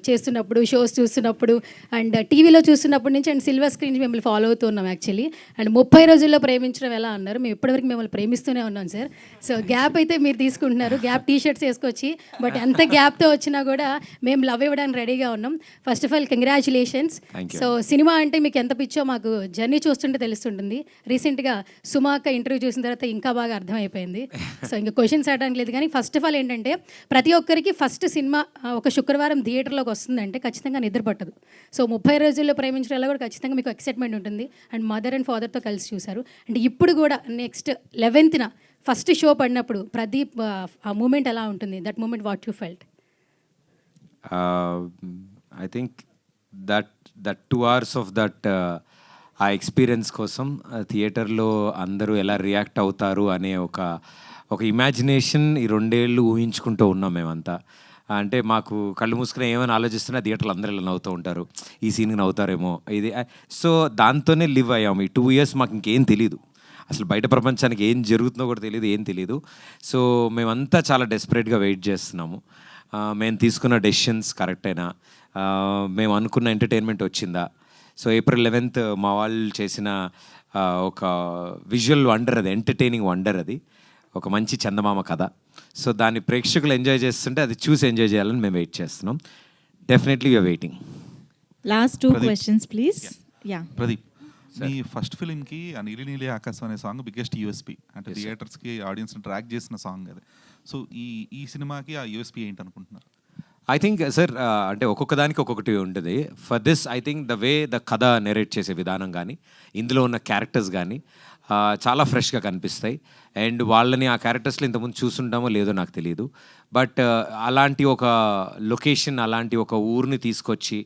చేస్తున్నప్పుడు, షోస్ చూస్తున్నప్పుడు అండ్ టీవీలో చూస్తున్నప్పటి నుంచి అండ్ సిల్వర్ స్క్రీన్ మిమ్మల్ని ఫాలో అవుతూ ఉన్నాం యాక్చువల్లీ. అండ్ 30 రోజుల్లో ప్రేమించడం ఎలా అన్నారు, మేము ఇప్పటివరకు మిమ్మల్ని ప్రేమిస్తూనే ఉన్నాం సార్. సో గ్యాప్ అయితే మీరు తీసుకుంటున్నారు, గ్యాప్ టీషర్ట్స్ వేసుకొచ్చి, బట్ ఎంత గ్యాప్తో వచ్చినా కూడా మేము లవ్ ఇవ్వడానికి రెడీగా ఉన్నాం. First of all congratulations. So cinema అంటే మీకు ఎంత పిచ్చో మాకు జర్నీ చూస్తుంటే తెలుస్తుంటుంది. రీసెంట్గా సుమాక ఇంటర్వ్యూ చూసిన తర్వాత ఇంకా బాగా అర్థమైపోయింది. సో ఇంకా క్వశ్చన్స్ అడడానికి లేదు, కానీ ఫస్ట్ ఆఫ్ ఆల్ ఏంటంటే ప్రతి ఒక్కరికి ఫస్ట్ సినిమా ఒక శుక్రవారం థియేటర్లోకి వస్తుందంటే ఖచ్చితంగా నిద్ర పట్టదు. సో 30 రోజుల్లో ప్రేమించడంలో కూడా ఖచ్చితంగా మీకు ఎక్సైట్మెంట్ ఉంటుంది. అండ్ మదర్ అండ్ ఫాదర్తో కలిసి చూశారు. అండ్ ఇప్పుడు కూడా నెక్స్ట్ 11th ఫస్ట్ షో పడినప్పుడు ప్రదీప్ ఆ మూమెంట్ ఎలా ఉంటుంది? That moment what you felt? I think that 2 hours of that ఆ ఎక్స్పీరియన్స్ కోసం థియేటర్లో అందరూ ఎలా రియాక్ట్ అవుతారు అనే ఒక ఇమాజినేషన్ ఈ 2 ఏళ్ళు ఊహించుకుంటూ ఉన్నాం మేమంతా. అంటే మాకు కళ్ళు మూసుకుని ఏమైనా ఆలోచిస్తున్నా థియేటర్లో అందరూ ఇలా నవ్వుతూ ఉంటారు, ఈ సీన్కి నవ్వుతారేమో ఇది. సో దాంతోనే లివ్ అయ్యాము ఈ 2 years. మాకు ఇంకేం తెలీదు, అసలు బయట ప్రపంచానికి ఏం జరుగుతుందో కూడా తెలియదు, ఏం తెలీదు. సో మేమంతా చాలా డెస్పరేట్గా వెయిట్ చేస్తున్నాము. మేము తీసుకున్న డెసిషన్స్ కరెక్టేనా, మేము అనుకున్న ఎంటర్టైన్మెంట్ వచ్చిందా. సో April 11th మా వాళ్ళు చేసిన ఒక విజువల్ వండర్, అది ఎంటర్టైనింగ్ వండర్, అది ఒక మంచి చందమామ కథ. సో దాన్ని ప్రేక్షకులు ఎంజాయ్ చేస్తుంటే అది చూసి ఎంజాయ్ చేయాలని మేము వెయిట్ చేస్తున్నాం. Definitely you are waiting. Last 2 questions please. Yeah Pradeep, మీ ఫస్ట్ ఫిలింకి ఆ నీలి నీలి ఆకాశం అనే సాంగ్ బిగ్గెస్ట్ యూఎస్పీ, అంటే థియేటర్స్కి ఆడియన్స్ని ట్రాక్ చేసిన సాంగ్ అది. సో ఈ సినిమాకి ఆ యూఎస్పీ ఏంటి అనుకుంటున్నారు? ఐ థింక్ సార్ అంటే ఒక్కొక్క దానికి ఒక్కొక్కటి ఉంటుంది. For this I think the way the కథ నెరేట్ చేసే విధానం కానీ, ఇందులో ఉన్న క్యారెక్టర్స్ కానీ చాలా ఫ్రెష్గా కనిపిస్తాయి. అండ్ వాళ్ళని ఆ క్యారెక్టర్స్లో ఇంతకుముందు చూసుంటామో లేదో నాకు తెలియదు, బట్ అలాంటి ఒక లొకేషన్, అలాంటి ఒక ఊరిని తీసుకొచ్చి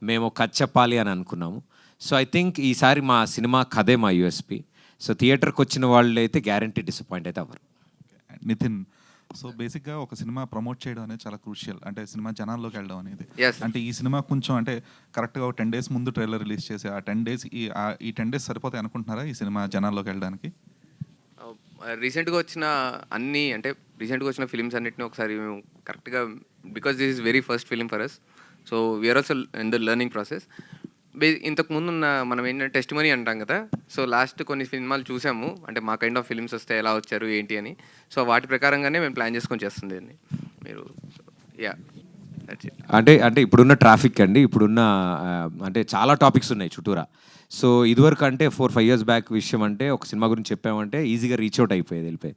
మేము కథ చెప్పాలి అని అనుకున్నాము. సో ఐ థింక్ ఈసారి మా సినిమా కథే మా యూఎస్పీ. సో థియేటర్కి వచ్చిన వాళ్ళు అయితే గ్యారంటీ డిసప్పాయింట్ అయితే అవ్వరు. నితిన్, సో బేసిక్గా ఒక సినిమా ప్రమోట్ చేయడం అనేది చాలా క్రూషియల్, అంటే సినిమా జనాల్లోకి వెళ్ళడం అనేది. అంటే ఈ సినిమా కొంచెం అంటే కరెక్ట్గా ఒక 10 days ముందు ట్రైలర్ రిలీజ్ చేసి ఆ 10 days ఈ 10 days సరిపోతాయి అనుకుంటున్నారా ఈ సినిమా జనాల్లోకి వెళ్ళడానికి? రీసెంట్గా వచ్చిన ఫిలిమ్స్ అన్నిటిని ఒకసారి మేము కరెక్ట్గా, because this is very first film for us, so we're also in the learning process. ఇంతకు ముందు మనం ఏంటంటే టెస్ట్ మనీ అంటాం కదా, సో లాస్ట్ కొన్ని సినిమాలు చూసాము, అంటే మా కైండ్ ఆఫ్ ఫిల్మ్స్ వస్తే ఎలా వచ్చారు ఏంటి అని. సో వాటి ప్రకారంగానే మేము ప్లాన్ చేసుకొని చేస్తుంది అండి మీరు. యా, అంటే ఇప్పుడున్న ట్రాఫిక్ అండి, ఇప్పుడున్న అంటే చాలా టాపిక్స్ ఉన్నాయి చుట్టూరా. సో ఇదివరకు అంటే 4-5 years బ్యాక్ విషయం అంటే ఒక సినిమా గురించి చెప్పామంటే ఈజీగా రీచ్ అవుట్ అయిపోయేది, వెళ్ళిపోయి.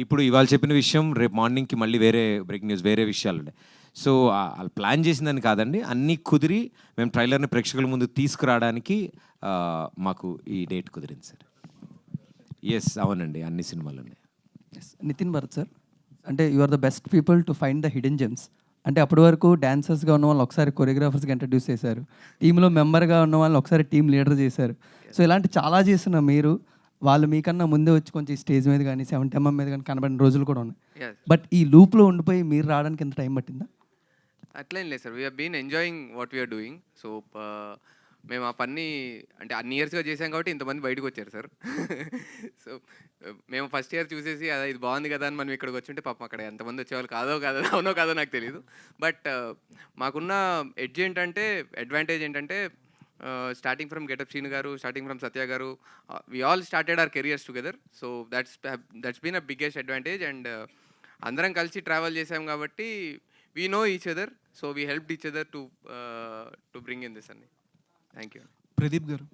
ఇప్పుడు ఇవాళ చెప్పిన విషయం రేపు మార్నింగ్కి మళ్ళీ వేరే బ్రేకింగ్ న్యూస్, వేరే విషయాలు ఉన్నాయి. సో వాళ్ళు ప్లాన్ చేసిందని కాదండి, అన్నీ కుదిరి మేము ట్రైలర్ని ప్రేక్షకుల ముందు తీసుకురావడానికి మాకు ఈ డేట్ కుదిరింది సార్. ఎస్, అవునండి, అన్ని సినిమాలు ఉన్నాయి. నితిన్ భరత్ సార్, అంటే you are the best people to find the hidden gems. అంటే అప్పటి వరకు డాన్సర్స్గా ఉన్న వాళ్ళు ఒకసారి కొరియోగ్రాఫర్స్గా ఇంట్రడ్యూస్ చేశారు, టీంలో మెంబర్గా ఉన్న వాళ్ళు ఒకసారి టీం లీడర్ చేశారు. సో ఇలాంటి చాలా చేస్తున్న మీరు, వాళ్ళు మీకన్నా ముందే వచ్చి కొంచెం స్టేజ్ మీద కానీ 70mm మీద కానీ కనబడిన రోజులు కూడా ఉన్నాయి. బట్ ఈ లూప్లో ఉండిపోయి మీరు రావడానికి ఎంత టైం పట్టిందా? అట్లేం లేదు sir, we're been enjoying what we're doing. So మేము ఆ పని అంటే అన్ని ఇయర్స్గా చేసాం కాబట్టి ఇంతమంది బయటకు వచ్చారు సార్. సో మేము ఫస్ట్ ఇయర్ చూసేసి అదే ఇది బాగుంది కదా అని మనం ఇక్కడికి వచ్చి ఉంటే పాపం అక్కడ ఎంతమంది వచ్చేవాళ్ళు అవునో కాదో నాకు తెలియదు. బట్ మాకున్న అడ్వాంటేజ్ ఏంటంటే స్టార్టింగ్ ఫ్రమ్ గెటప్ శ్రీను గారు, స్టార్టింగ్ ఫ్రమ్ సత్య గారు, we all started our careers together. So that's been a biggest advantage. And అందరం కలిసి ట్రావెల్ చేసాం కాబట్టి we know each other. So we help each other to bring in this అన్ని. Thank you. Pradeep గారు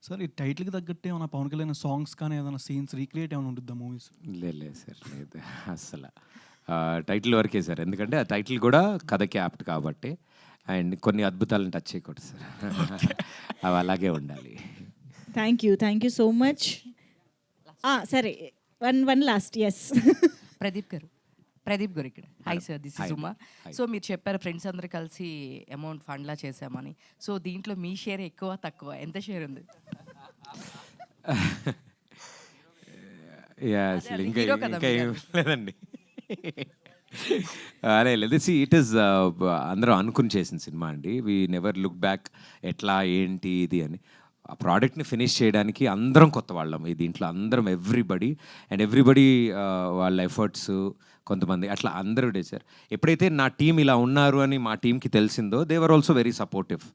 sir, ఈ టైటిల్కి తగ్గట్టే ఏమైనా పవన్ కళ్యాణ్ సాంగ్స్ కానీ ఏదైనా సీన్స్ రీక్రియేట్ ఏమైనా ఉంటుందా మూవీస్? లేదు సార్, లేదు అసలు. టైటిల్ వరకే సార్, ఎందుకంటే ఆ టైటిల్ కూడా కథకి యాప్ట్ కాబట్టి. అండ్ కొన్ని అద్భుతాలను టచ్ చేయకూడదు సార్, అవి అలాగే ఉండాలి. Thank you so much. సరే, వన్ లాస్ట్. ఎస్ ప్రదీప్ గారు ఇక్కడ. Hi sir, this is Uma. So మీరు చెప్పారు ఫ్రెండ్స్ అందరూ కలిసి అమౌంట్ ఫండ్లా చేసామని. సో దీంట్లో మీ షేర్ ఎక్కువ తక్కువ ఎంత షేర్ ఉంది? అసలు ఇంకా ఏం లేదండి. అరే లేదు, ఇట్ ఈస్ అందరూ అనుకుని చేసిన సినిమా అండి. వీ నెవర్ లుక్ బ్యాక్ ఎట్లా ఏంటి ఇది అని. ఆ ప్రోడక్ట్ని ఫినిష్ చేయడానికి అందరం కొత్త వాళ్ళం ఈ దీంట్లో, అందరం ఎవ్రీబడి వాళ్ళ ఎఫర్ట్స్, కొంతమంది అట్లా అందరూ చేశారు. ఎప్పుడైతే నా టీం ఇలా ఉన్నారు అని మా టీంకి తెలిసిందో, they were also very supportive.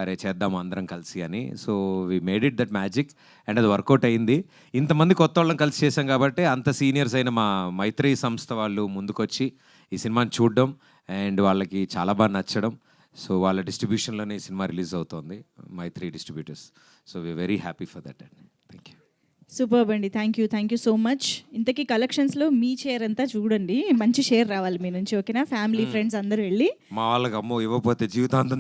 అరే చేద్దాము అందరం కలిసి అని. So we made it that magic and అది వర్కౌట్ అయింది. ఇంతమంది కొత్త వాళ్ళని కలిసి చేసాం కాబట్టి అంత సీనియర్స్ అయిన మా మైత్రి సంస్థ వాళ్ళు ముందుకొచ్చి ఈ సినిమాని చూడడం అండ్ వాళ్ళకి చాలా బాగా నచ్చడం. సో వాళ్ళ డిస్ట్రిబ్యూషన్లోనే ఈ సినిమా రిలీజ్ అవుతుంది, Mythri distributors. So we very happy for that and thank you. Superb అండి. Thank you so much. ఇంతకీ కలెక్షన్స్లో మీ షేర్ అంతా చూడండి, మంచి షేర్ రావాలి మీ నుంచి. ఓకేనా? ఫ్యామిలీ ఫ్రెండ్స్ అందరూ వెళ్ళి మా వాళ్ళకి అమ్మో ఇవ్వకపోతే జీవితాంతం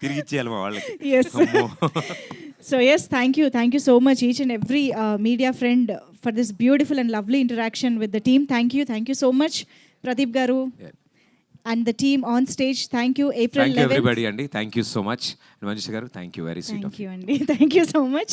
తిరిగి ఇచ్చేయాలి మా వాళ్ళకి. So yes, thank you so much each and every media friend for this beautiful and lovely interaction with the team. Thank you so much Pradeep garu and the team on stage. Thank you. April 11th. Thank you everybody, Andy. Thank you so much. And Manjush garu, thank you, very sweet of you. Thank you, Andy. Thank you so much.